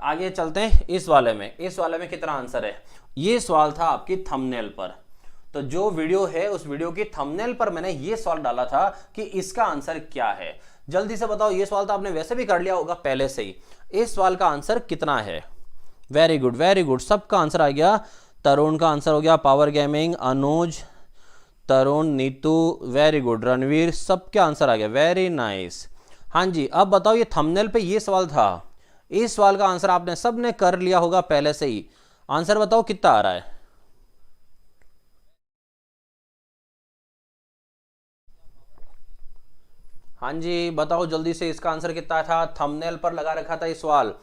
आगे चलते हैं इस वाले में। इस वाले में कितना आंसर है, ये सवाल था आपकी थंबनेल पर। तो जो वीडियो है उस वीडियो की थंबनेल पर मैंने ये सवाल डाला था कि इसका आंसर क्या है। जल्दी से बताओ, ये सवाल तो आपने वैसे भी कर लिया होगा पहले से ही। इस सवाल का आंसर कितना है? वेरी गुड वेरी गुड, सबका आंसर आ गया। तरुण का आंसर हो गया, पावर गेमिंग, अनुज, तरुण, नीतू, वेरी गुड, रणवीर, सबके आंसर आ गया, वेरी नाइस। हाँ जी, अब बताओ, ये थंबनेल पे ये सवाल था, इस सवाल का आंसर आपने सबने कर लिया होगा पहले से ही। आंसर बताओ कितना आ रहा है? हाँ जी बताओ जल्दी से, इसका आंसर कितना था? थंबनेल पर लगा रखा था ये सवाल।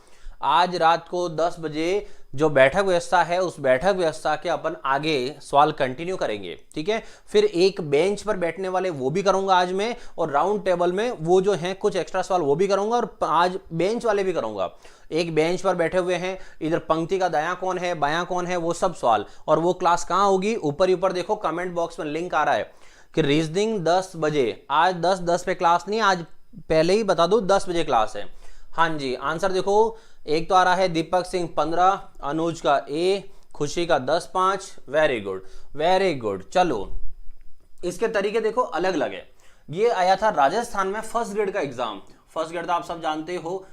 आज रात को 10 बजे जो बैठक व्यवस्था है उस बैठक व्यवस्था के अपन आगे सवाल कंटिन्यू करेंगे, ठीक है। फिर एक बेंच पर बैठने वाले वो भी करूंगा आज मैं, और राउंड टेबल में वो जो हैं कुछ एक्स्ट्रा सवाल वो भी करूंगा, और आज बेंच वाले भी करूंगा। एक बेंच पर बैठे हुए हैं, इधर पंक्ति का दायां कौन है बायां कौन है वो सब सवाल। और वो क्लास कहाँ होगी? ऊपर ऊपर देखो कमेंट बॉक्स में लिंक आ रहा है कि रीजनिंग 10 बजे, आज 10:10 पे क्लास नहीं, आज पहले ही बता दो 10 बजे क्लास है। हाँ जी, आंसर देखो, एक तो आ रहा है दीपक सिंह 15, अनुज का ए, खुशी का 10-5, वेरी गुड वेरी गुड। चलो इसके तरीके देखो अलग अलग है। ये आया था राजस्थान में फर्स्ट ग्रेड का एग्जाम। फर्स्ट ग्रेड तो आप सब जानते हो,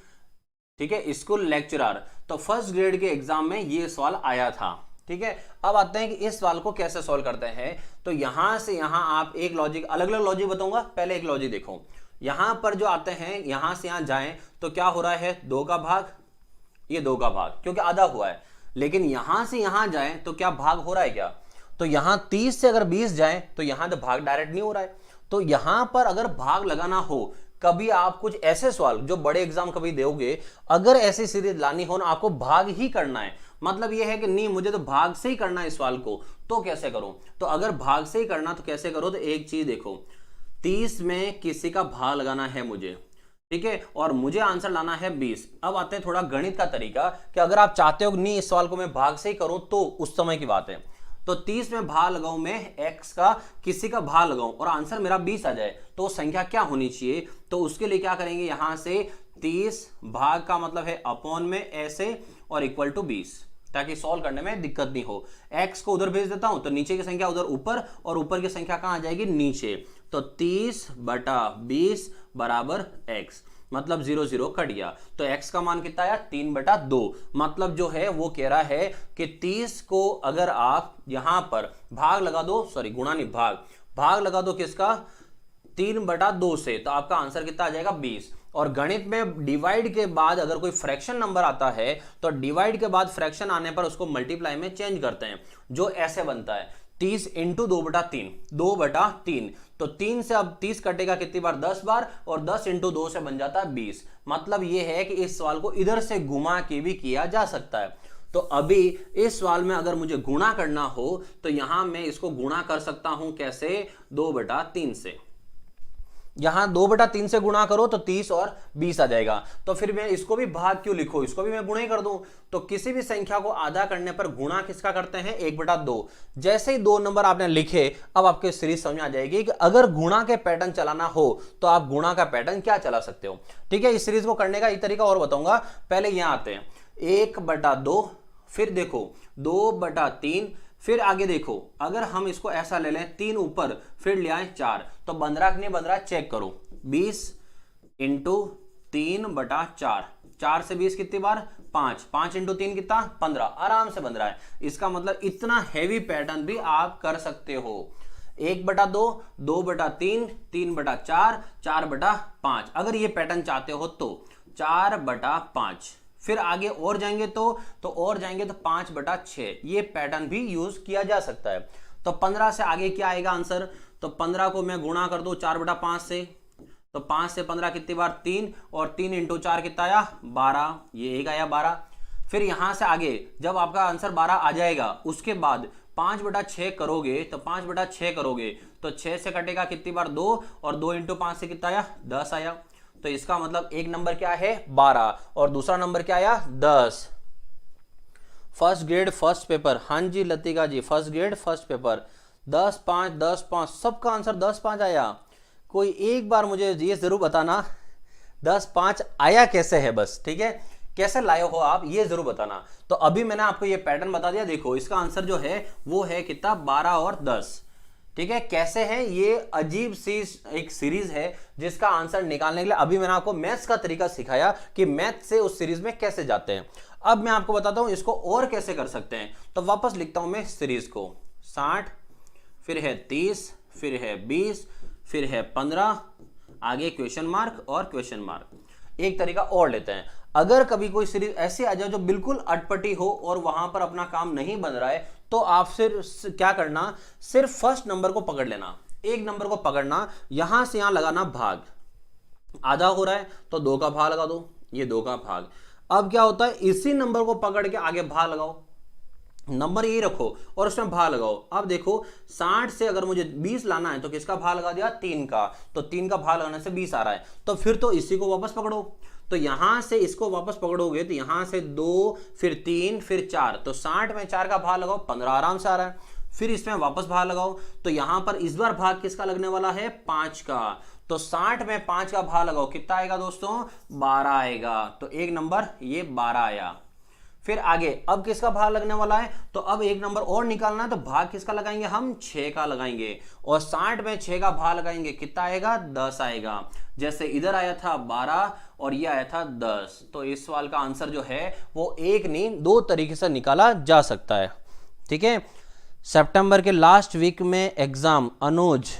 ठीक है, स्कूल लेक्चरर। तो फर्स्ट ग्रेड के एग्जाम में ये सवाल आया था, ठीक है। अब आते हैं कि इस सवाल को कैसे सॉल्व करते हैं। तो यहां से यहां आप एक लॉजिक, अलग अलग लॉजिक बताऊंगा, पहले एक लॉजिक देखो। यहां पर जो आते हैं, यहां से यहां जाएं तो क्या हो रहा है? 2 का भाग, ये 2 का भाग क्योंकि आधा हुआ है। लेकिन यहां से यहां जाएं तो क्या भाग हो रहा है क्या? तो यहां 30 से अगर 20 जाएं तो यहां तो भाग डायरेक्ट नहीं हो रहा है। तो यहां पर अगर भाग लगाना हो, कभी आप कुछ ऐसे सवाल जो बड़े एग्जाम कभी दोगे, अगर ऐसी सीरीज लानी हो ना, आपको भाग ही करना है। मतलब यह है कि नहीं मुझे तो भाग से ही करना है इस सवाल को, तो कैसे करूं? तो अगर भाग से ही करना तो कैसे करो? तो एक चीज देखो, 30 में किसी का भाग लगाना है मुझे, ठीक है, और मुझे आंसर लाना है 20। अब आते हैं थोड़ा गणित का तरीका कि अगर आप चाहते हो कि नहीं इस सवाल को मैं भाग से ही करूं, तो उस समय की बात है। तो 30 में भाग लगाऊं मैं, x का किसी का भाग लगाऊं और आंसर मेरा 20 आ जाए, तो संख्या क्या होनी चाहिए? तो उसके लिए क्या करेंगे, यहां से 30 भाग का मतलब है अपॉन में ऐसे और इक्वल टू 20, ताकि सॉल्व करने में दिक्कत नहीं हो। x को उधर भेज देता हूं तो नीचे की संख्या उधर ऊपर, और ऊपर की संख्या कहां आ जाएगी? नीचे। तो 30/20 बराबर x, मतलब 0 0 कट गया। तो x का मान कितना आया? 3/2। मतलब जो है वो कह रहा है कि 30 को अगर आप यहां पर भाग लगा दो, सॉरी गुणा नहीं, भाग लगा दो किसका? 3/2 से, तो आपका आंसर कितना आ जाएगा? 20। और गणित में डिवाइड के बाद अगर कोई फ्रैक्शन नंबर आता है तो डिवाइड के बाद फ्रैक्शन आने पर उसको मल्टीप्लाई में चेंज करते हैं, जो ऐसे बनता है 30 इंटू 2/3, 2/3। तो 3 से अब 30 कटेगा कितनी बार? 10 बार, और 10 इंटू 2 से बन जाता है 20। मतलब यह है कि इस सवाल को इधर से घुमा के भी किया जा सकता है। तो अभी इस सवाल में अगर मुझे गुणा करना हो तो यहां मैं इसको गुणा कर सकता हूं, कैसे? 2/3 से। यहां 2/3 से गुणा करो तो 30 और 20 आ जाएगा। तो फिर मैं इसको भी भाग क्यों लिखूं, इसको भी मैं गुणा ही कर दूं। तो किसी भी संख्या को आधा करने पर गुणा किसका करते हैं? 1/2। जैसे ही 2 नंबर आपने लिखे, अब आपके सीरीज समझ आ जाएगी कि अगर गुणा के पैटर्न चलाना हो तो आप गुणा का पैटर्न क्या चला सकते हो, ठीक है। इस सीरीज को करने का एक तरीका और बताऊंगा। पहले यहां आते हैं 1/2, फिर देखो 2/3, फिर आगे देखो अगर हम इसको ऐसा ले लें 3 ऊपर फिर ले आए 4, तो बन रहा कि नहीं बन रहा? चेक करो। 20 इंटू 3/4, 4 से 20 कितनी बार? 5, 5 इंटू 3 कितना? 15। आराम से बन रहा है। इसका मतलब इतना हैवी पैटर्न भी आप कर सकते हो। 1/2, 2/3, 3/4, 4/5। अगर ये पैटर्न चाहते हो तो 4/5। फिर आगे और जाएंगे तो और जाएंगे तो 5/6। ये पैटर्न भी यूज किया जा सकता है। तो 15 से आगे क्या आएगा आंसर? तो 15 को मैं गुणा कर दूं 4/5 से, तो 5 से 15 कितनी बार? 3, और 3 इंटू 4 कितना आया? 12। ये एक आया 12। फिर यहां से आगे जब आपका आंसर 12 आ जाएगा, उसके बाद 5/6 करोगे, तो 5/6 करोगे तो 6 से कटेगा कितनी बार? 2, और 2 इंटू 5 से कितना आया? 10 आया। तो इसका मतलब एक नंबर क्या है? 12, और दूसरा नंबर क्या आया? 10। फर्स्ट ग्रेड फर्स्ट पेपर, हाँ जी लतिका जी, फर्स्ट ग्रेड फर्स्ट पेपर 10-5, 10-5, सबका आंसर 10-5 आया। कोई एक बार मुझे ये जरूर बताना 10-5 आया कैसे है, बस, ठीक है। कैसे लाए हो आप ये जरूर बताना। तो अभी मैंने आपको ये पैटर्न बता दिया, देखो इसका आंसर जो है वो है कितना 12 और 10। ठीक है, कैसे है ये अजीब सी एक सीरीज है जिसका आंसर निकालने के लिए अभी मैंने आपको मैथ्स का तरीका सिखाया कि मैथ से उस सीरीज में कैसे जाते हैं। अब मैं आपको बताता हूं इसको और कैसे कर सकते हैं। तो वापस लिखता हूं मैं सीरीज को, 60, फिर है 30, फिर है 20, फिर है 15, आगे क्वेश्चन मार्क और क्वेश्चन मार्क। एक तरीका और लेते हैं, अगर कभी कोई सीरीज ऐसे आ जाए जो बिल्कुल अटपटी हो और वहां पर अपना काम नहीं बन रहा है, तो आप सिर्फ क्या करना, सिर्फ फर्स्ट नंबर को पकड़ लेना, एक नंबर को पकड़ना, यहां से यहां लगाना भाग, आधा हो रहा है तो 2 का भाग लगा दो, ये 2 का भाग। अब क्या होता है, इसी नंबर को पकड़ के आगे भाग लगाओ, नंबर यही रखो और उसमें भाग लगाओ। अब देखो 60 से अगर मुझे 20 लाना है तो किसका भाग लगा दिया, 3 का, तो 3 का भाग लगाने से 20 आ रहा है, तो फिर तो इसी को वापस पकड़ो। तो यहां से इसको वापस पकड़ोगे तो यहां से 2, फिर 3, फिर 4, तो 60 में 4 का भाग लगाओ, 15 आराम से आ रहा है। फिर इसमें वापस भाग लगाओ, तो यहां पर इस बार भाग किसका लगने वाला है, 5 का, तो 60 में 5 का भाग लगाओ, कितना आएगा दोस्तों, 12 आएगा। तो एक नंबर ये 12 आया। फिर आगे अब किसका भाग लगने वाला है, तो अब एक नंबर और निकालना है, तो भाग किसका लगाएंगे हम, 6 का लगाएंगे, और 60 में 6 का भाग लगाएंगे, कितना आएगा, 10 आएगा। जैसे इधर आया था 12 और ये आया था 10, तो इस सवाल का आंसर जो है वो एक नहीं 2 तरीके से निकाला जा सकता है। ठीक है, सितंबर के लास्ट वीक में एग्जाम, अनुज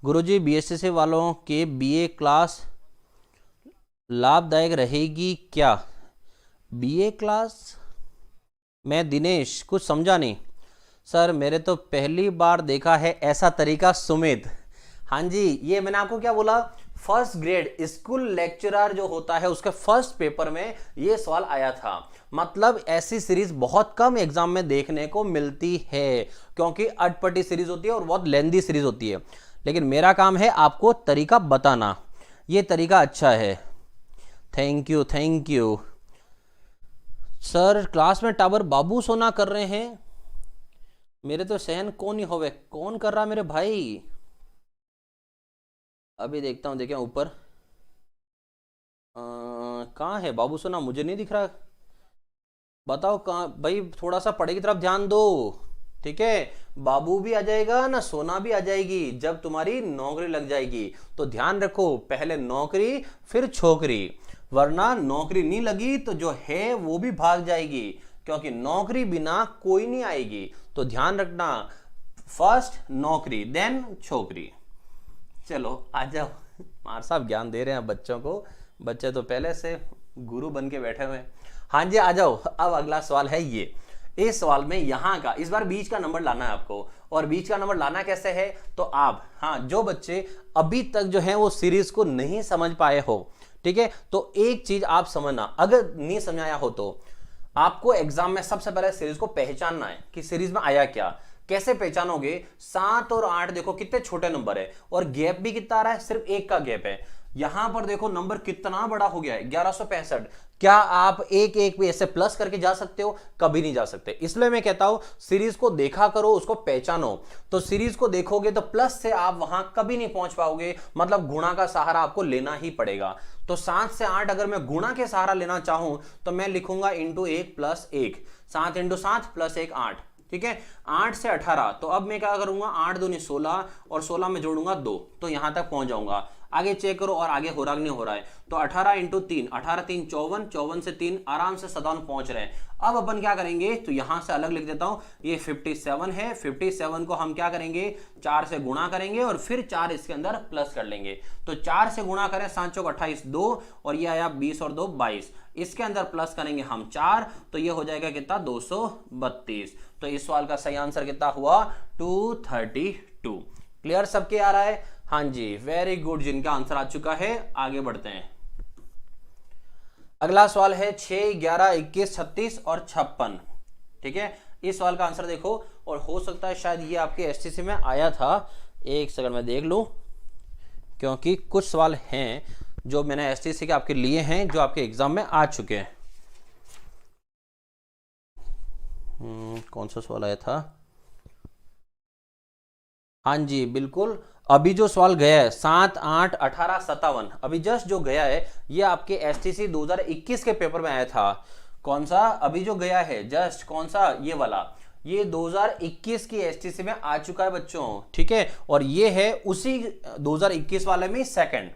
गुरुजी बीएससी वालों के बीए क्लास लाभदायक रहेगी क्या, बीए क्लास, मैं दिनेश कुछ समझा नहीं सर, मेरे तो पहली बार देखा है ऐसा तरीका, सुमित। हाँ जी, ये मैंने आपको क्या बोला, फर्स्ट ग्रेड स्कूल लेक्चरर जो होता है उसके फर्स्ट पेपर में ये सवाल आया था। मतलब ऐसी सीरीज बहुत कम एग्जाम में देखने को मिलती है, क्योंकि अटपटी सीरीज होती है और बहुत लेंदी सीरीज होती है। लेकिन मेरा काम है आपको तरीका बताना, ये तरीका अच्छा है। Thank you thank you sir, class में टावर बाबू सोना कर रहे हैं, मेरे तो सहन कौन ही होवे, कौन कर रहा मेरे भाई, अभी देखता हूँ, देखें ऊपर कहाँ है बाबू सोना, मुझे नहीं दिख रहा, बताओ कहाँ भाई, थोड़ा सा पढ़ाई की तरफ ध्यान दो। ठीक है, बाबू भी आ जाएगा ना, सोना भी आ जाएगी जब तुम्हारी नौकरी लग जाएगी। तो ध्यान रखो, पहले नौकरी फिर छोकरी, वरना नौकरी नहीं लगी तो जो है वो भी भाग जाएगी, क्योंकि नौकरी बिना कोई नहीं आएगी। तो ध्यान रखना, फर्स्ट नौकरी देन छोकरी। चलो आ जाओ, मार साहब ज्ञान दे रहे हैं बच्चों को, बच्चे तो पहले से गुरु बन के बैठे हुए हैं। हाँ जी आ जाओ, अब अगला सवाल है ये, इस सवाल में यहाँ का इस बार बीच का नंबर लाना है आपको, और बीच का नंबर लाना कैसे है, तो आप, हाँ जो बच्चे अभी तक जो है वो सीरीज को नहीं समझ पाए हो, ठीक है, तो एक चीज आप समझना, अगर नहीं समझ आया हो तो आपको एग्जाम में सबसे पहले सीरीज को पहचानना है कि सीरीज में आया क्या। कैसे पहचानोगे, 7 और 8 देखो कितने छोटे नंबर है और गैप भी कितना आ रहा है, सिर्फ 1 का गैप है। यहां पर देखो नंबर कितना बड़ा हो गया है, 1165। क्या आप एक एक भी ऐसे प्लस करके जा सकते हो, कभी नहीं जा सकते। इसलिए मैं कहता हूं सीरीज को देखा करो, उसको पहचानो। तो सीरीज को देखोगे तो प्लस से आप वहां कभी नहीं पहुंच पाओगे, मतलब गुणा का सहारा आपको लेना ही पड़ेगा। तो 7 से 8 अगर मैं गुणा के सहारा लेना चाहूं तो मैं लिखूंगा इंटू 1 प्लस 1, 7 इंटू 7 प्लस 1 8, ठीक है। 8 से 18, तो अब मैं क्या करूंगा, 8 दूनी 16 और 16 में जोड़ूंगा 2, तो यहां तक पहुंच जाऊंगा। आगे चेक करो और आगे हो रहा नहीं हो रहा है, तो 18 इंटू 3, 18 3 54, 54 से 3 आराम से 57 पहुंच रहे हैं। अब अपन क्या करेंगे, तो यहां से अलग लिख देता हूं, ये 57 है, 57 को हम क्या करेंगे, 4 से गुणा करेंगे और फिर 4 इसके अंदर प्लस कर लेंगे। तो 4 से गुणा करें, 7 चौक 28 2, और ये आया 20 और 2 22, इसके अंदर प्लस करेंगे हम 4, तो ये हो जाएगा कितना, 232। तो इस सवाल का सही आंसर कितना हुआ, 232। क्लियर सबके आ रहा है, हाँ जी वेरी गुड, जिनका आंसर आ चुका है आगे बढ़ते हैं। अगला सवाल है 6, 11, 21, 36 और 56, ठीक है। इस सवाल का आंसर देखो, और हो सकता है शायद ये आपके एसटीसी में आया था, एक सेकंड में देख लूं, क्योंकि कुछ सवाल हैं जो मैंने एसटीसी के आपके लिए हैं जो आपके एग्जाम में आ चुके हैं। कौन सा सवाल आया था, हाँ जी बिल्कुल, अभी जो सवाल गया है 7, 8, 18, 57, अभी जस्ट जो गया है ये आपके एसटीसी 2021 के पेपर में आया था। कौन सा अभी जो गया है जस्ट, कौन सा, ये वाला, ये 2021 की एसटीसी में आ चुका है बच्चों, ठीक है। और ये है उसी 2021 वाले में सेकंड,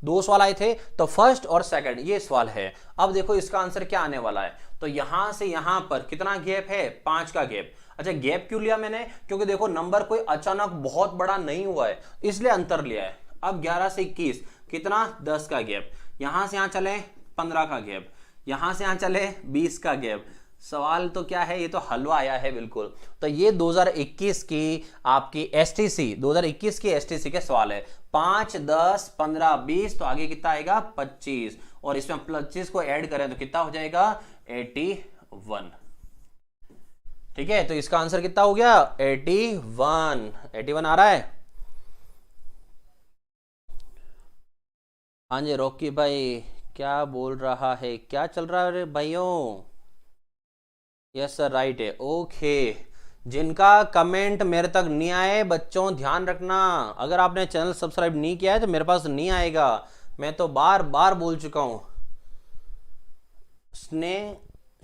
2 सवाल आए थे तो फर्स्ट और सेकंड ये सवाल है। अब देखो इसका आंसर क्या आने वाला है, तो यहां से यहां पर कितना गैप है, 5 का गैप। अच्छा गैप क्यों लिया मैंने, क्योंकि देखो नंबर कोई अचानक बहुत बड़ा नहीं हुआ है इसलिए अंतर लिया है। अब 11 से 21 कितना, 10 का गैप, यहां से यहां चले 15 का गैप, यहां से यहां चले 20 का गैप। सवाल तो क्या है, ये तो हलवा आया है बिल्कुल। तो ये 2021 की आपकी एसटीसी, 2021 की एसटीसी के सवाल है। 5, 10, 15, 20, तो आगे कितना आएगा 25, और इसमें 25 को ऐड करें तो कितना हो जाएगा 81। ठीक है, तो इसका आंसर कितना हो गया 81। 81 आ रहा है। हाँ जी रॉकी भाई क्या बोल रहा है, क्या चल रहा है भाइयों। यस सर राइट है, ओके। जिनका कमेंट मेरे तक नहीं आए बच्चों ध्यान रखना, अगर आपने चैनल सब्सक्राइब नहीं किया है तो मेरे पास नहीं आएगा, मैं तो बार बार बोल चुका हूं। स्नेह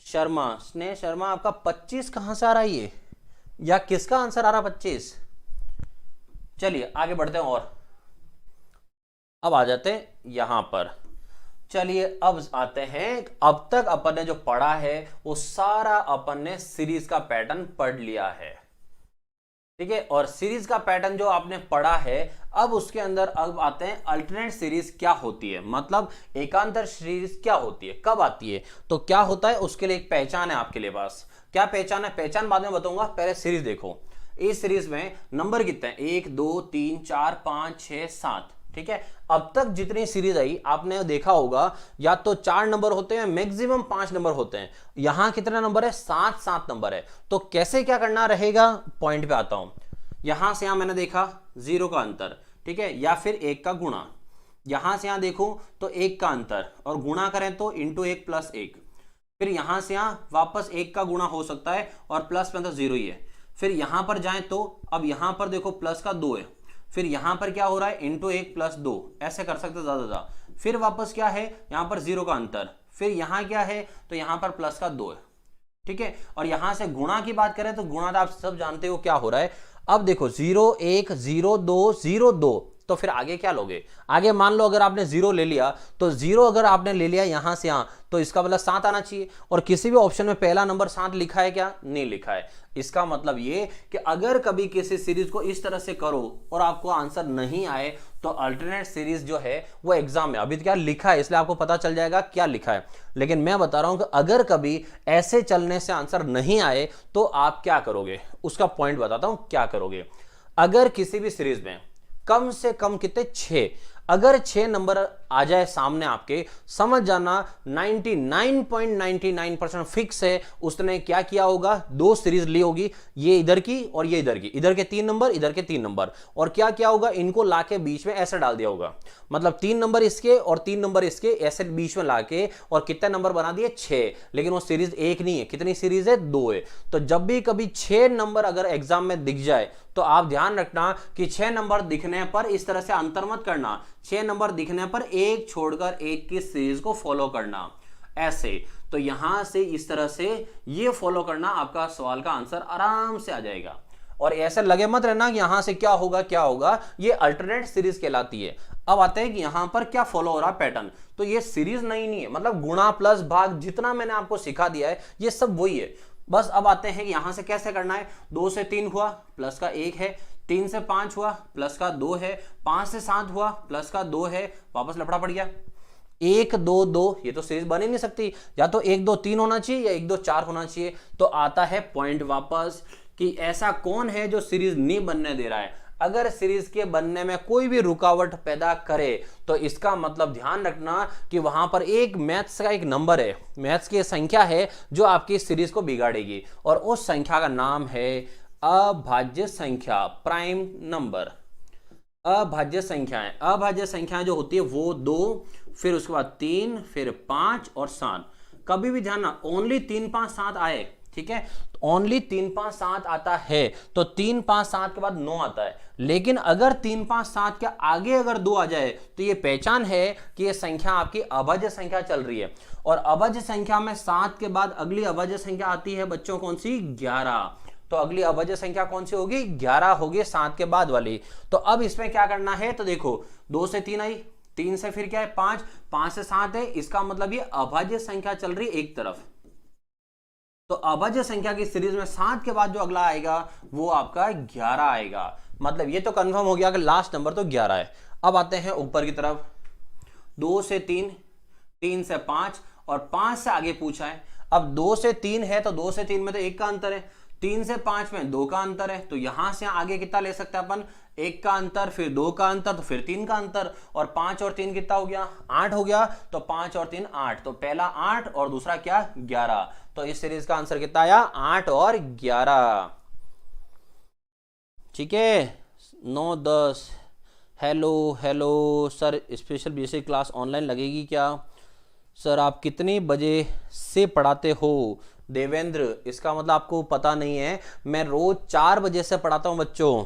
शर्मा आपका 25 कहां से आ रहा है ये, या किसका आंसर आ रहा 25। चलिए आगे बढ़ते हैं, और अब आ जाते हैं यहां पर। चलिए अब आते हैं, अब तक अपन ने जो पढ़ा है वो सारा अपन ने सीरीज का पैटर्न पढ़ लिया है, ठीक है। और सीरीज का पैटर्न जो आपने पढ़ा है, अब उसके अंदर अब आते हैं अल्टरनेट सीरीज क्या होती है, मतलब एकांतर सीरीज क्या होती है, कब आती है, तो क्या होता है उसके लिए एक पहचान है आपके लिए पास। क्या पहचान है, पहचान बाद में बताऊंगा, पहले सीरीज देखो। इस सीरीज में नंबर कितने हैं, 1, 2, 3, 4, 5, 6, 7, ठीक है। अब तक जितनी सीरीज आई आपने देखा होगा या तो 4 नंबर होते हैं, मैक्सिमम 5 नंबर होते हैं। यहां कितना नंबर है, 7 नंबर है। तो कैसे क्या करना रहेगा, पॉइंट पे आता हूं। यहां से यहां मैंने देखा 0 का अंतर, ठीक है, या फिर 1 का गुणा। यहां से यहां देखूं तो 1 का अंतर, और गुणा करें तो इंटू 1 प्लस 1। फिर यहां से यहां वापस 1 का गुणा हो सकता है, और प्लस में तो 0 ही है। फिर यहां पर जाएं तो अब यहां पर देखो प्लस का 2 है, फिर यहां पर क्या हो रहा है इंटू 1 प्लस 2, ऐसे कर सकते ज्यादा। फिर वापस क्या है, यहां पर 0 का अंतर, फिर यहां क्या है तो यहां पर प्लस का 2 है, ठीक है। और यहां से गुणा की बात करें तो गुणा तो आप सब जानते हो क्या हो रहा है। अब देखो 0, 1, 0, 2, 0, 2, तो फिर आगे क्या लोगे, आगे मान लो अगर आपने 0 ले लिया तो 0 अगर आपने ले लिया यहां से यहां तो इसका मतलब 7 आना चाहिए। और किसी भी ऑप्शन में पहला नंबर 7 लिखा है क्या, नहीं लिखा है। इसका मतलब ये कि अगर कभी किसी सीरीज को इस तरह से करो और आपको आंसर नहीं आए तो अल्टरनेट सीरीज जो है वो एग्जाम में अभी क्या लिखा है इसलिए आपको पता चल जाएगा क्या लिखा है। लेकिन मैं बता रहा हूं कि अगर कभी ऐसे चलने से आंसर नहीं आए तो आप क्या करोगे, उसका पॉइंट बताता हूं क्या करोगे। अगर किसी भी सीरीज में कम से कम कितने 6, अगर 6 नंबर आ जाए सामने आपके, समझ जाना 99.99% फिक्स है उसने क्या किया होगा, 2 सीरीज ली होगी, ये इधर की और ये इधर की, इधर के 3 नंबर इधर के 3 नंबर, और क्या किया होगा इनको लाके बीच में ऐसे डाल दिया होगा, मतलब 3 नंबर इसके और 3 नंबर इसके ऐसे बीच में लाके, और कितने नंबर बना दिए 6। लेकिन वो सीरीज एक नहीं है, कितनी सीरीज है 2 है। तो जब भी कभी 6 नंबर अगर एग्जाम में दिख जाए तो आप ध्यान रखना कि 6 नंबर दिखने पर इस तरह से अंतर मत करना, 6 नंबर दिखने पर एक छोड़कर एक की सीरीज को फॉलो करना ऐसे। तो यहां से इस तरह से ये फॉलो करना, आपका सवाल का आंसर आराम से आ जाएगा। और ऐसे लगे मत रहना कि यहां से क्या होगा, ये अल्टरनेट सीरीज कहलाती है। अब आते हैं कि यहां पर क्या फॉलो हो रहा है पैटर्न, तो ये सीरीज नहीं है, मतलब गुणा प्लस भाग जितना मैंने आपको सिखा दिया है ये सब वही है। बस अब आते हैं कि यहां से कैसे करना है। 2 से 3 हुआ प्लस का 1 है, 3 से 5 हुआ प्लस का 2 है, 5 से 7 हुआ प्लस का 2 है, वापस लफड़ा पड़ गया 1, 2, 2, ये तो सीरीज बन ही नहीं सकती, या तो 1, 2, 3 होना चाहिए या 1, 2, 4 होना चाहिए। तो आता है पॉइंट वापस कि ऐसा कौन है जो सीरीज नहीं बनने दे रहा है। अगर सीरीज के बनने में कोई भी रुकावट पैदा करे तो इसका मतलब ध्यान रखना कि वहां पर एक मैथ्स का एक नंबर है, मैथ्स की संख्या है जो आपकी सीरीज को बिगाड़ेगी, और उस संख्या का नाम है अभाज्य संख्या, प्राइम नंबर। अभाज्य संख्याएं जो होती है वो 2, फिर उसके बाद 3, फिर 5 और 7। कभी भी ध्यान ना ओनली 3, 5, 7 आए ठीक है, ओनली 3 5 7 आता है, तो 3 5 7 के बाद 9 आता है। लेकिन अगर 3 5 7 के आगे अगर 2 आ जाए तो ये पहचान है कि ये संख्या आपकी अभाज्य संख्या चल रही है। और अभाज्य संख्या में 7 के बाद अगली अभाज्य संख्या आती है बच्चों कौन सी, 11। तो अगली अभाज्य संख्या कौन सी होगी, 11 होगी 7 के बाद वाली। तो अब इसमें क्या करना है, तो देखो 2 से 3 आई, 3 से फिर क्या है 5, 5 से 7 है, इसका मतलब ये अभाज्य संख्या चल रही एक तरफ। तो अभाज्य संख्या की सीरीज में 7 के बाद जो अगला आएगा वो आपका 11 आएगा। मतलब ये तो कंफर्म हो गया कि लास्ट नंबर तो 11 है। अब आते हैं ऊपर की तरफ, 2 से 3, 3 से 5 और 5 से आगे पूछा है। अब 2 से 3 है तो 2 से 3 में तो 1 का अंतर है, 3 से 5 में 2 का अंतर है, तो यहां से आगे कितना ले सकते हैं अपन, 1 का अंतर, फिर 2 का अंतर, तो फिर 3 का अंतर, और 5 और 3 कितना हो गया, 8 हो गया। तो 5 और 3 8, तो पहला 8 और दूसरा क्या 11। तो इस सीरीज का आंसर कितना आया, 8 और 11। ठीक है, 9 10। Hello hello sir, special basic class online लगेगी क्या? सर आप कितने बजे से पढ़ाते हो? देवेंद्र, इसका मतलब आपको पता नहीं है, मैं रोज 4 बजे से पढ़ाता हूं बच्चों।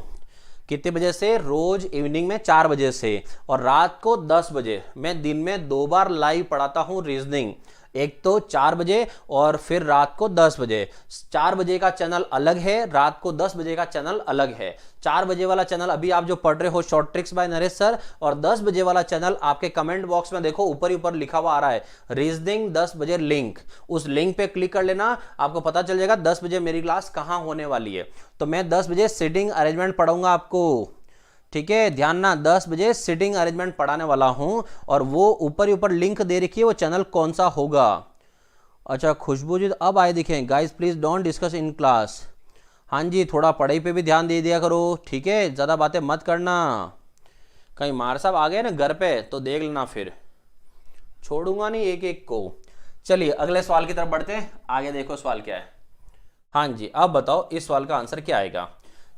कितने बजे से? रोज इवनिंग में 4 बजे से, और रात को 10 बजे। मैं दिन में 2 बार लाइव पढ़ाता हूं रीजनिंग, एक तो 4 बजे और फिर रात को 10 बजे। 4 बजे का चैनल अलग है, रात को 10 बजे का चैनल अलग है। 4 बजे वाला चैनल अभी आप जो पढ़ रहे हो short tricks bye Naresh sir, और 10 बजे वाला चैनल आपके कमेंट बॉक्स में देखो ऊपर ही ऊपर लिखा हुआ आ रहा है रीजनिंग 10 बजे लिंक। उस लिंक पे क्लिक कर लेना, आपको पता चल जाएगा 10 बजे मेरी क्लास कहां होने वाली है। तो मैं 10 बजे सीटिंग अरेंजमेंट पढ़ाऊंगा आपको, ठीक है, ध्यान ना, 10 बजे सिटिंग अरेंजमेंट पढ़ाने वाला हूं, और वो ऊपर ही ऊपर लिंक दे रखी है, वो चैनल कौन सा होगा। अच्छा खुशबू जी अब आए दिखें, guys please don't discuss in class. हाँ जी, थोड़ा पढ़ाई पे भी ध्यान दे दिया करो, ठीक है, ज़्यादा बातें मत करना। कहीं मार साहब आ गए ना घर पे तो देख लेना, फिर छोड़ूंगा नहीं एक एक को। चलिए अगले सवाल की तरफ बढ़ते हैं, आगे देखो सवाल क्या है। हाँ जी, अब बताओ इस सवाल का आंसर क्या आएगा।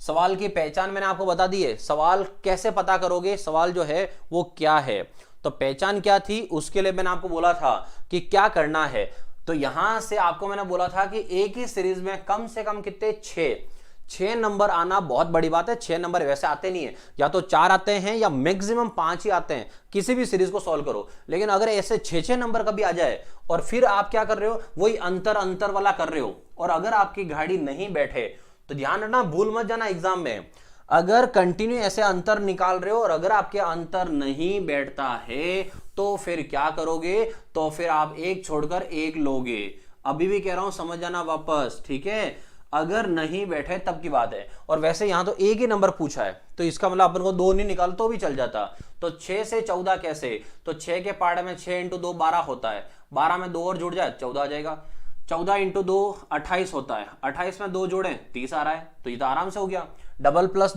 सवाल की पहचान मैंने आपको बता दी है, सवाल कैसे पता करोगे, सवाल जो है वो क्या है। तो पहचान क्या थी, उसके लिए मैंने आपको बोला था कि क्या करना है। तो यहां से आपको मैंने बोला था कि एक ही सीरीज में कम से कम कितने, 6 नंबर आना बहुत बड़ी बात है। 6 नंबर वैसे आते नहीं है, या तो 4 आते हैं या मैक्सिमम 5 ही आते हैं, किसी भी सीरीज को सॉल्व करो। लेकिन अगर ऐसे 6 नंबर कभी आ जाए और फिर आप क्या कर रहे हो, वही अंतर वाला कर रहे हो, और अगर आपकी गाड़ी नहीं बैठे तो ध्यान रखना, भूल मत जाना एग्जाम में, अगर कंटिन्यू ऐसे अंतर निकाल रहे हो और अगर आपके अंतर नहीं बैठता है तो फिर क्या करोगे, तो फिर आप एक छोड़कर एक लोगे। अभी भी कह रहा हूं, समझ जाना वापस, ठीक है, अगर नहीं बैठे तब की बात है। और वैसे यहां तो एक ही नंबर पूछा है, तो इसका मतलब अपन को 2 नहीं निकाल तो भी चल जाता। तो 6 से 14 कैसे, तो 6 के पार्ट में 6 × 2 12 होता है, 12 में 2 और जुड़ जाए 14 आ जाएगा, 14 × 2 28 होता है, 28 में 2 जोड़े 30 आ रहा है, तो ये तो आराम से हो गया। डबल प्लस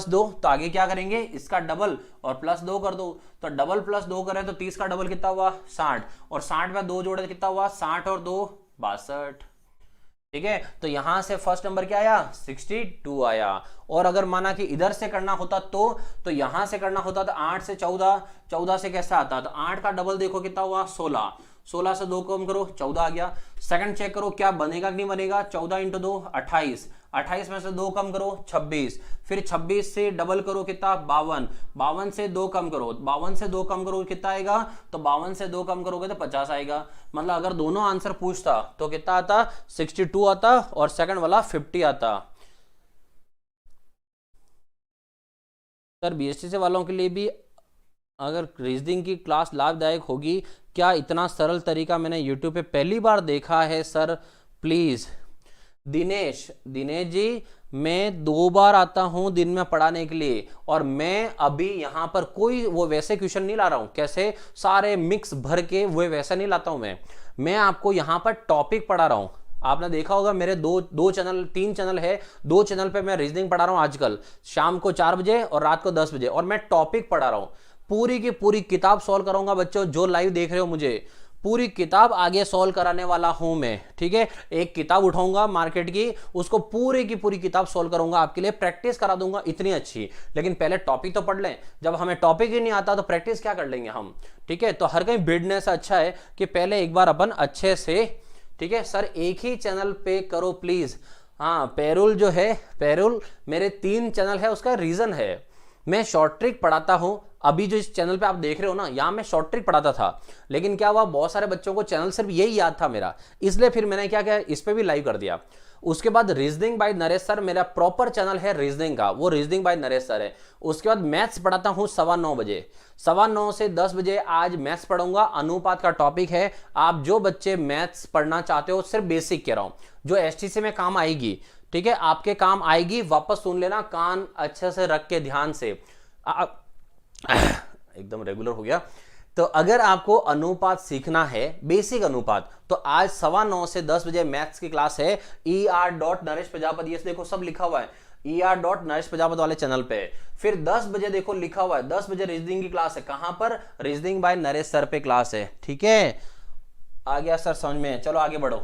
2, तो आगे क्या करेंगे, इसका डबल और प्लस 2 कर दो, तो डबल प्लस 2 करें तो 30 का डबल कितना हुआ 60, और 60 में 2 जोड़े कितना हुआ 60 और 2 62। ठीक है, तो यहां से फर्स्ट नंबर क्या आया 62 आया। और अगर माना कि इधर से करना होता तो यहां से करना होता तो 8 से 14, 14 से कैसा आता, तो 8 का डबल देखो कितना हुआ 16, 16 से 2 कम करो 14 आ गया। सेकंड चेक करो क्या बनेगा कि नहीं बनेगा, 14 × 2 28, 28 में से 2 कम करो 26, फिर 26 से डबल करो कितना 52, 52 से 2 कम करो, 52 से 2 कम करो कितना आएगा, तो 52 से 2 कम करोगे तो 50 आएगा। मतलब अगर दोनों आंसर पूछता तो कितना आता 62 आता और सेकंड वाला 50 आता। सर बीएससी वालों के लिए भी अगर रीजनिंग की क्लास लाभदायक होगी क्या, इतना सरल तरीका मैंने यूट्यूब पे पहली बार देखा है सर प्लीज। दिनेश जी, मैं 2 बार आता हूं दिन में पढ़ाने के लिए, और मैं अभी यहां पर कोई वो वैसे क्वेश्चन नहीं ला रहा हूं, कैसे सारे मिक्स भर के वो वैसा नहीं लाता हूं मैं आपको यहां पर टॉपिक पढ़ा रहा हूं। आपने देखा होगा मेरे दो चैनल 3 चैनल है, 2 चैनल पे मैं रीजनिंग पढ़ा रहा हूं आजकल, शाम को 4 बजे और रात को 10 बजे, और मैं टॉपिक पढ़ा रहा हूं। पूरी की पूरी किताब सॉल्व कराऊंगा बच्चों, जो लाइव देख रहे हो मुझे पूरी किताब आगे सॉल्व कराने वाला हूं मैं, ठीक है। एक किताब उठाऊंगा मार्केट की, उसको पूरी की पूरी किताब सॉल्व करूंगा आपके लिए, प्रैक्टिस करा दूंगा इतनी अच्छी। लेकिन पहले टॉपिक तो पढ़ लें, जब हमें टॉपिक ही नहीं आता तो प्रैक्टिस क्या कर लेंगे हम, ठीक है। तो हर कहीं भिड़ने से अच्छा है कि पहले एक बार अपन अच्छे से, ठीक है सर, एक ही चैनल पे करो प्लीज। हाँ, पेरोल जो है, पेरोल मेरे 3 चैनल है, उसका रीजन है मैं शॉर्ट ट्रिक पढ़ाता हूं। अभी जो इस चैनल पे आप देख रहे हो ना, यहां मैं शॉर्ट ट्रिक पढ़ाता था, लेकिन क्या हुआ, बहुत सारे बच्चों को चैनल सिर्फ यही याद था मेरा, इसलिए फिर मैंने क्या किया, इस पे भी लाइव कर दिया। उसके बाद रीजनिंग बाय नरेश सर, मेरा प्रॉपर चैनल है रीजनिंग का, वो रीजनिंग बाय नरेश सर है। उसके बाद मैथ्स पढ़ाता हूं 9:15 बजे, 9:15 से 10 बजे आज मैथ्स पढ़ूंगा। अनुपात का टॉपिक है। आप जो बच्चे मैथ्स पढ़ना चाहते हो, सिर्फ बेसिक कह रहा हूं, जो एसटीसी में काम आएगी, ठीक है, आपके काम आएगी, वापस सुन लेना, कान अच्छे से रख के ध्यान से। एकदम रेगुलर हो गया। तो अगर आपको अनुपात सीखना है, बेसिक अनुपात, तो आज 9:15 से 10 बजे मैथ्स की क्लास है। er.नरेश प्रजापति, ये देखो सब लिखा हुआ है, er.नरेश प्रजापति वाले चैनल पे। फिर 10 बजे देखो लिखा हुआ है, 10 बजे रीजनिंग की क्लास है। कहां पर? रीजनिंग बाय नरेश सर पे क्लास है। ठीक है, आ गया सर समझ में? चलो आगे बढ़ो।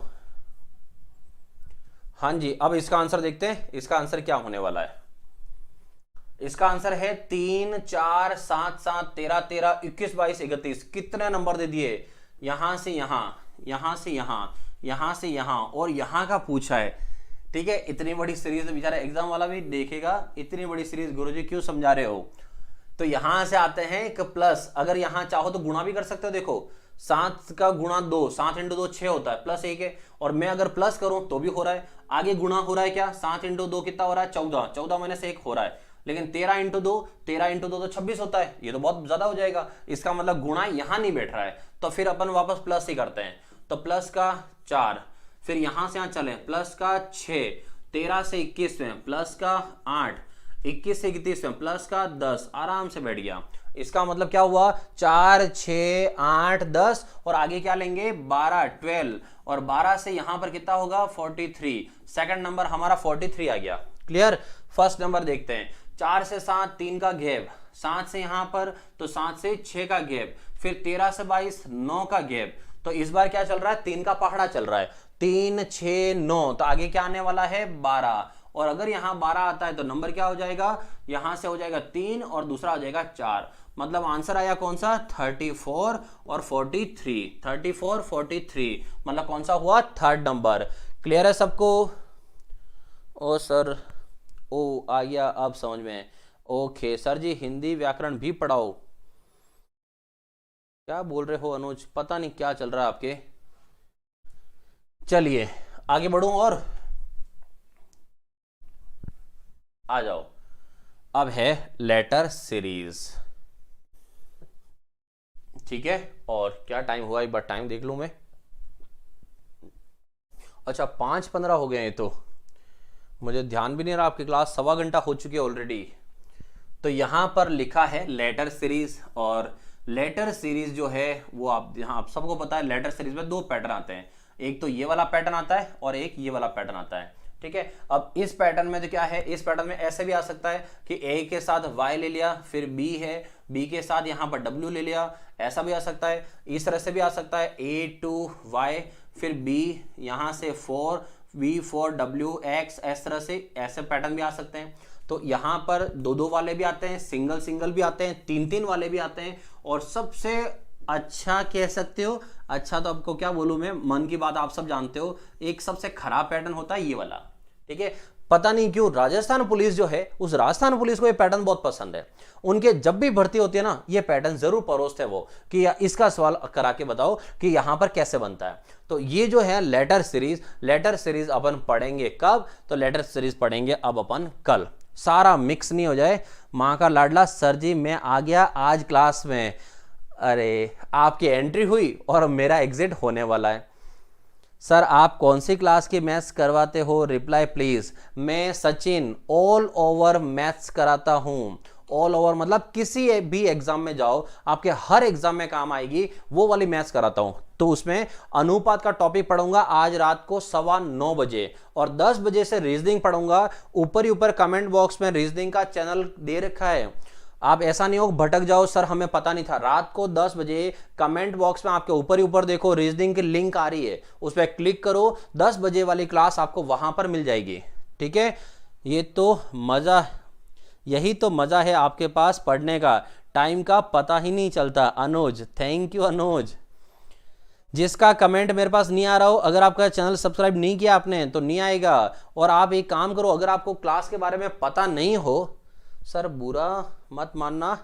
हाँ जी, अब इसका आंसर देखते हैं, इसका आंसर क्या होने वाला है। इसका आंसर है 3, 4, 7, 7, 13, 13, 21, 22, 31। कितने नंबर दे दिए? यहां से यहां, यहां से यहां, यहां से यहां और यहां का पूछा है। ठीक है, इतनी बड़ी सीरीज बेचारा एग्जाम वाला भी देखेगा, इतनी बड़ी सीरीज गुरुजी क्यों समझा रहे हो। तो यहां से आते हैं एक प्लस, अगर यहां चाहो तो गुणा भी कर सकते हो। देखो 7 का गुणा 2, 7 × 2 6 होता है, प्लस 1 है, और मैं अगर प्लस करूं तो भी हो रहा है। आगे गुणा हो रहा है क्या? 7 × 2 कितना हो रहा है? 14, 14 में से 1 हो रहा है। लेकिन 13 × 2, 13 × 2 तो 26 होता है, ये तो बहुत ज्यादा हो जाएगा। इसका मतलब गुणा यहां नहीं बैठ रहा है, तो फिर अपन वापस प्लस ही करते हैं। तो प्लस का 4, फिर यहां से यहां चले, प्लस का 6, 13 से 21 में, प्लस का 8, 21 से 31 में, प्लस का 10, आराम से बैठ गया। इसका मतलब क्या हुआ? 4, 6, 8, 10 और आगे क्या लेंगे? 12, 12, और 12 से यहां पर कितना होगा? 43। सेकंड नंबर हमारा 43 आ गया। क्लियर? फर्स्ट नंबर देखते हैं। 4 से 7 3 का गैप, 7 से यहां पर तो 7 से 6 का गैप, फिर 13 से 22 9 का गैप। तो इस बार क्या चल रहा है? 3 का पहाड़ा चल रहा है, 3, 6, 9, तो आगे क्या आने वाला है? 12। और अगर यहां 12 आता है तो नंबर क्या हो जाएगा? यहां से हो जाएगा 3 और दूसरा हो जाएगा 4। मतलब आंसर आया कौन सा? 34 और 43। 34, 43 मतलब कौन सा हुआ? Third number. क्लियर है सबको? ओ सर, ओ आ गया अब समझ में। ओके सर जी, हिंदी व्याकरण भी पढ़ाओ। क्या बोल रहे हो अनुज? पता नहीं क्या चल रहा है आपके। चलिए आगे बढ़ूं और आ जाओ। अब है लेटर सीरीज। ठीक है, और क्या टाइम हुआ? एक बार टाइम देख लूं मैं। अच्छा 5:15 हो गए हैं, तो मुझे ध्यान भी नहीं रहा। आपकी क्लास 1.25 घंटा हो चुकी है ऑलरेडी। तो यहां पर लिखा है लेटर सीरीज, और लेटर सीरीज जो है वो आप सबको पता है, लेटर सीरीज में 2 पैटर्न आते हैं। एक तो ये वाला पैटर्न आता है और एक ये वाला पैटर्न आता है। ठीक है, अब इस पैटर्न में तो क्या है, इस पैटर्न में ऐसे भी आ सकता है कि ए के साथ y ले लिया, फिर b है, b के साथ यहां पर w ले लिया, ऐसा भी आ सकता है। इस तरह से भी आ सकता है a to y, फिर b यहां से 4, v 4 w x, इस तरह से ऐसे पैटर्न भी आ सकते हैं। तो यहां पर 2-2 वाले भी आते हैं, सिंगल सिंगल भी आते हैं, 3-3 वाले भी आते हैं, और सबसे अच्छा कह सकते हो, अच्छा तो आपको क्या बोलूं मैं, मन की बात आप सब जानते हो, एक सबसे खराब पैटर्न होता है ये वाला। ठीक है, पता नहीं क्यों राजस्थान पुलिस जो है, उस राजस्थान पुलिस को ये पैटर्न बहुत पसंद है। उनके जब भी भर्ती होती है ना, ये पैटर्न जरूर परोसते हैं वो, कि इसका सवाल करा के बताओ कि यहां पर कैसे बनता है। तो ये जो है लेटर सीरीज, लेटर सीरीज अपन पढ़ेंगे कब? तो लेटर सीरीज पढ़ेंगे अब अपन कल। सारा मिक्स नहीं हो जाए। मां का लाडला सर जी मैं आ गया आज क्लास में। अरे आपकी एंट्री हुई और मेरा एग्जिट होने वाला है। सर आप कौन सी क्लास की मैथ्स करवाते हो? Reply please. मैं सचिन ऑल ओवर मैथ्स कराता हूं। ऑल ओवर मतलब किसी भी एग्जाम में जाओ, आपके हर एग्जाम में काम आएगी, वो वाली मैथ्स कराता हूं। तो उसमें अनुपात का टॉपिक पढ़ूंगा आज रात को 9:15 बजे, और 10 बजे से रीजनिंग पढ़ूंगा। ऊपर ही ऊपर कमेंट बॉक्स में रीजनिंग का चैनल दे रखा है, आप ऐसा नहीं हो भटक जाओ सर हमें पता नहीं था। रात को 10 बजे कमेंट बॉक्स में आपके ऊपर ही ऊपर देखो रीजनिंग की लिंक आ रही है, उस पर क्लिक करो, 10 बजे वाली क्लास आपको वहां पर मिल जाएगी। ठीक है, ये तो मजा, यही तो मजा है आपके पास पढ़ने का, टाइम का पता ही नहीं चलता। अनुज, थैंक यू अनुज जिसका कमेंट मेरे पास नहीं आ रहा हो, अगर आपका चैनल सब्सक्राइब नहीं किया आपने तो नहीं आएगा। और आप एक काम करो, अगर आपको क्लास के बारे में पता नहीं हो, सर बुरा मत मानना,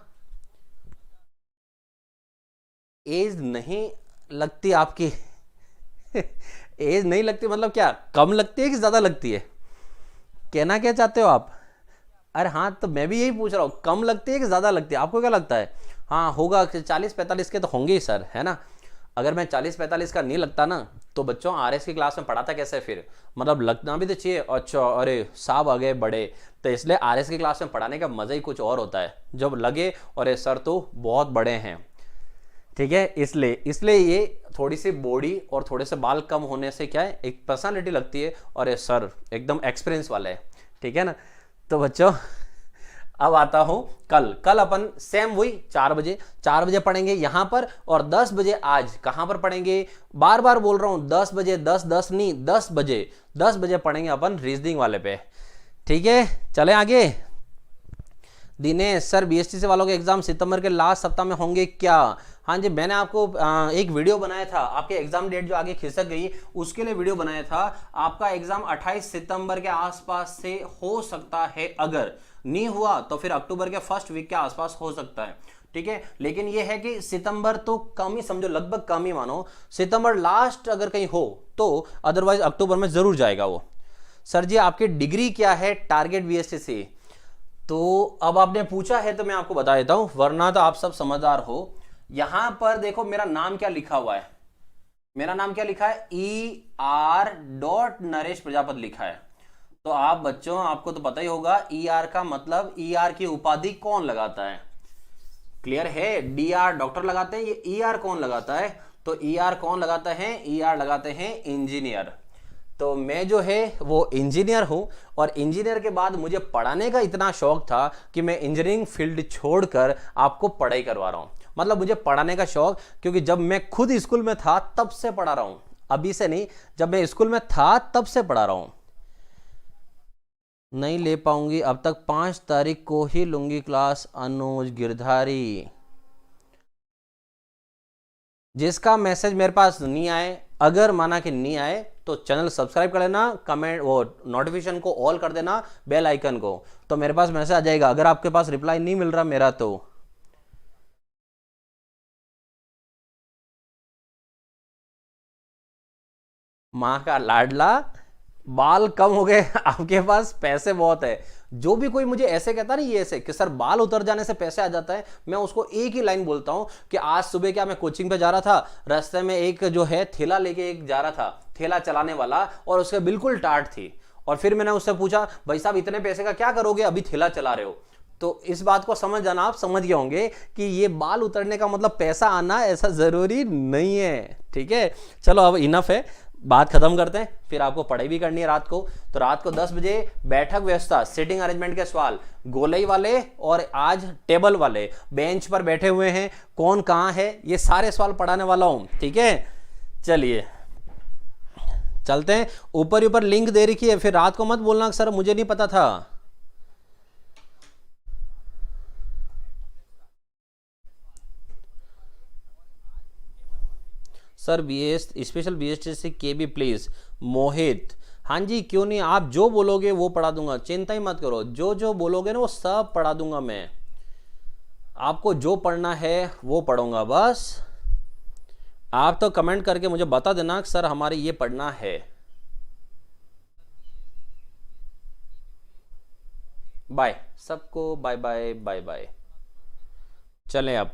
एज नहीं लगती आपकी एज नहीं लगती मतलब क्या, कम लगती है कि ज्यादा लगती है? कहना क्या चाहते हो आप? अरे हाँ, तो मैं भी यही पूछ रहा हूँ, कम लगती है कि ज्यादा लगती है? आपको क्या लगता है? हाँ होगा, 40-45 के तो होंगे ही सर, है ना। अगर मैं 40-45 का नहीं लगता ना, तो बच्चों आरएस की क्लास में पढ़ाता कैसे फिर? मतलब लगना भी तो चाहिए। अच्छा, अरे साहब आ गए बड़े, तो इसलिए आरएस की क्लास में पढ़ाने का मजा ही कुछ और होता है, जब लगे अरे सर तो बहुत बड़े हैं। ठीक है, इसलिए इसलिए ये थोड़ी सी बॉडी और थोड़े से बाल कम होने से क्या है, एक पर्सनालिटी लगती है, और ये सर एकदम एक्सपीरियंस वाला है। ठीक है ना। तो बच्चों अब आता हूं कल। कल अपन सेम वही 4 बजे पढ़ेंगे यहां पर, और 10 बजे आज कहां पर पढ़ेंगे? बार बार बोल रहा हूं 10 बजे, 10 नहीं 10 बजे पढ़ेंगे अपन रीजनिंग वाले पे। ठीक है, चले आगे। दिनेश सर, बीएसटीसी वालों के एग्जाम सितंबर के लास्ट सप्ताह में होंगे क्या? हाँ जी, मैंने आपको एक वीडियो बनाया था, आपके एग्जाम डेट जो आगे खिसक गई उसके लिए वीडियो बनाया था। आपका एग्जाम 28 सितंबर के आसपास से हो सकता है, अगर नहीं हुआ तो फिर अक्टूबर के फर्स्ट वीक के आसपास हो सकता है। ठीक है, लेकिन ये है कि सितंबर तो कम ही समझो, लगभग कम ही मानो, सितंबर लास्ट अगर कहीं हो तो, अदरवाइज अक्टूबर में जरूर जाएगा वो। सर जी आपकी डिग्री क्या है, टारगेट बीएसटीसी? तो अब आपने पूछा है तो मैं आपको बता देता हूं, वरना तो आप सब समझदार हो। यहां पर देखो मेरा नाम क्या लिखा हुआ है, मेरा नाम क्या लिखा है, ER. नरेश प्रजापति लिखा है। तो आप बच्चों आपको तो पता ही होगा ER का मतलब, ER की उपाधि कौन लगाता है? क्लियर है? DR डॉक्टर लगाते हैं, ये ER कौन लगाता है? तो ER कौन लगाता है? ER लगाते हैं इंजीनियर। तो मैं जो है वो इंजीनियर हूं, और इंजीनियर के बाद मुझे पढ़ाने का इतना शौक था कि मैं इंजीनियरिंग फील्ड छोड़कर आपको पढ़ाई करवा रहा हूं। मतलब मुझे पढ़ाने का शौक, क्योंकि जब मैं खुद स्कूल में था तब से पढ़ा रहा हूं, अभी से नहीं, जब मैं स्कूल में था तब से पढ़ा रहा हूं। नहीं ले पाऊंगी अब तक, 5 तारीख को ही लूंगी क्लास। अनुज गिरधारी, जिसका मैसेज मेरे पास नहीं आए, अगर माना कि नहीं आए तो चैनल सब्सक्राइब कर लेना, कमेंट वो नोटिफिकेशन को ऑल कर देना, बेल आइकन को, तो मेरे पास मैसेज आ जाएगा। अगर आपके पास रिप्लाई नहीं मिल रहा मेरा तो माँ का लाडला, बाल कम हो गए आपके पास पैसे बहुत है। जो भी कोई मुझे ऐसे कहता ना, ये ऐसे कि सर बाल उतर जाने से पैसे आ जाता है, मैं उसको एक ही लाइन बोलता हूं कि आज सुबह क्या मैं कोचिंग पे जा रहा था, रास्ते में एक जो है थैला लेके एक जा रहा था, थैला चलाने वाला, और उसके बिल्कुल टाट थी, और फिर मैंने उससे पूछा भाई साहब इतने पैसे का क्या करोगे, अभी थैला चला रहे हो? तो इस बात को समझ जाना, आप समझ गए होंगे कि ये बाल उतरने का मतलब पैसा आना ऐसा जरूरी नहीं है। ठीक है, चलो अब इनफ है, बात खत्म करते हैं, फिर आपको पढ़ाई भी करनी है रात को। तो रात को 10 बजे बैठक व्यवस्था, सीटिंग अरेंजमेंट के सवाल, गोलई वाले और आज टेबल वाले, बेंच पर बैठे हुए हैं, कौन कहां है, ये सारे सवाल पढ़ाने वाला हूं। ठीक है, चलिए चलते हैं। ऊपर ऊपर लिंक दे रखी है, फिर रात को मत बोलना सर मुझे नहीं पता था। सर BS स्पेशल BSTC के भी प्लीज। मोहित, हाँ जी क्यों नहीं, आप जो बोलोगे वो पढ़ा दूंगा, चिंता ही मत करो, जो जो बोलोगे ना वो सब पढ़ा दूंगा मैं। आपको जो पढ़ना है वो पढ़ूंगा, बस आप तो कमेंट करके मुझे बता देना सर हमारे ये पढ़ना है। बाय सबको, बाय बाय बाय बाय। चलें अब।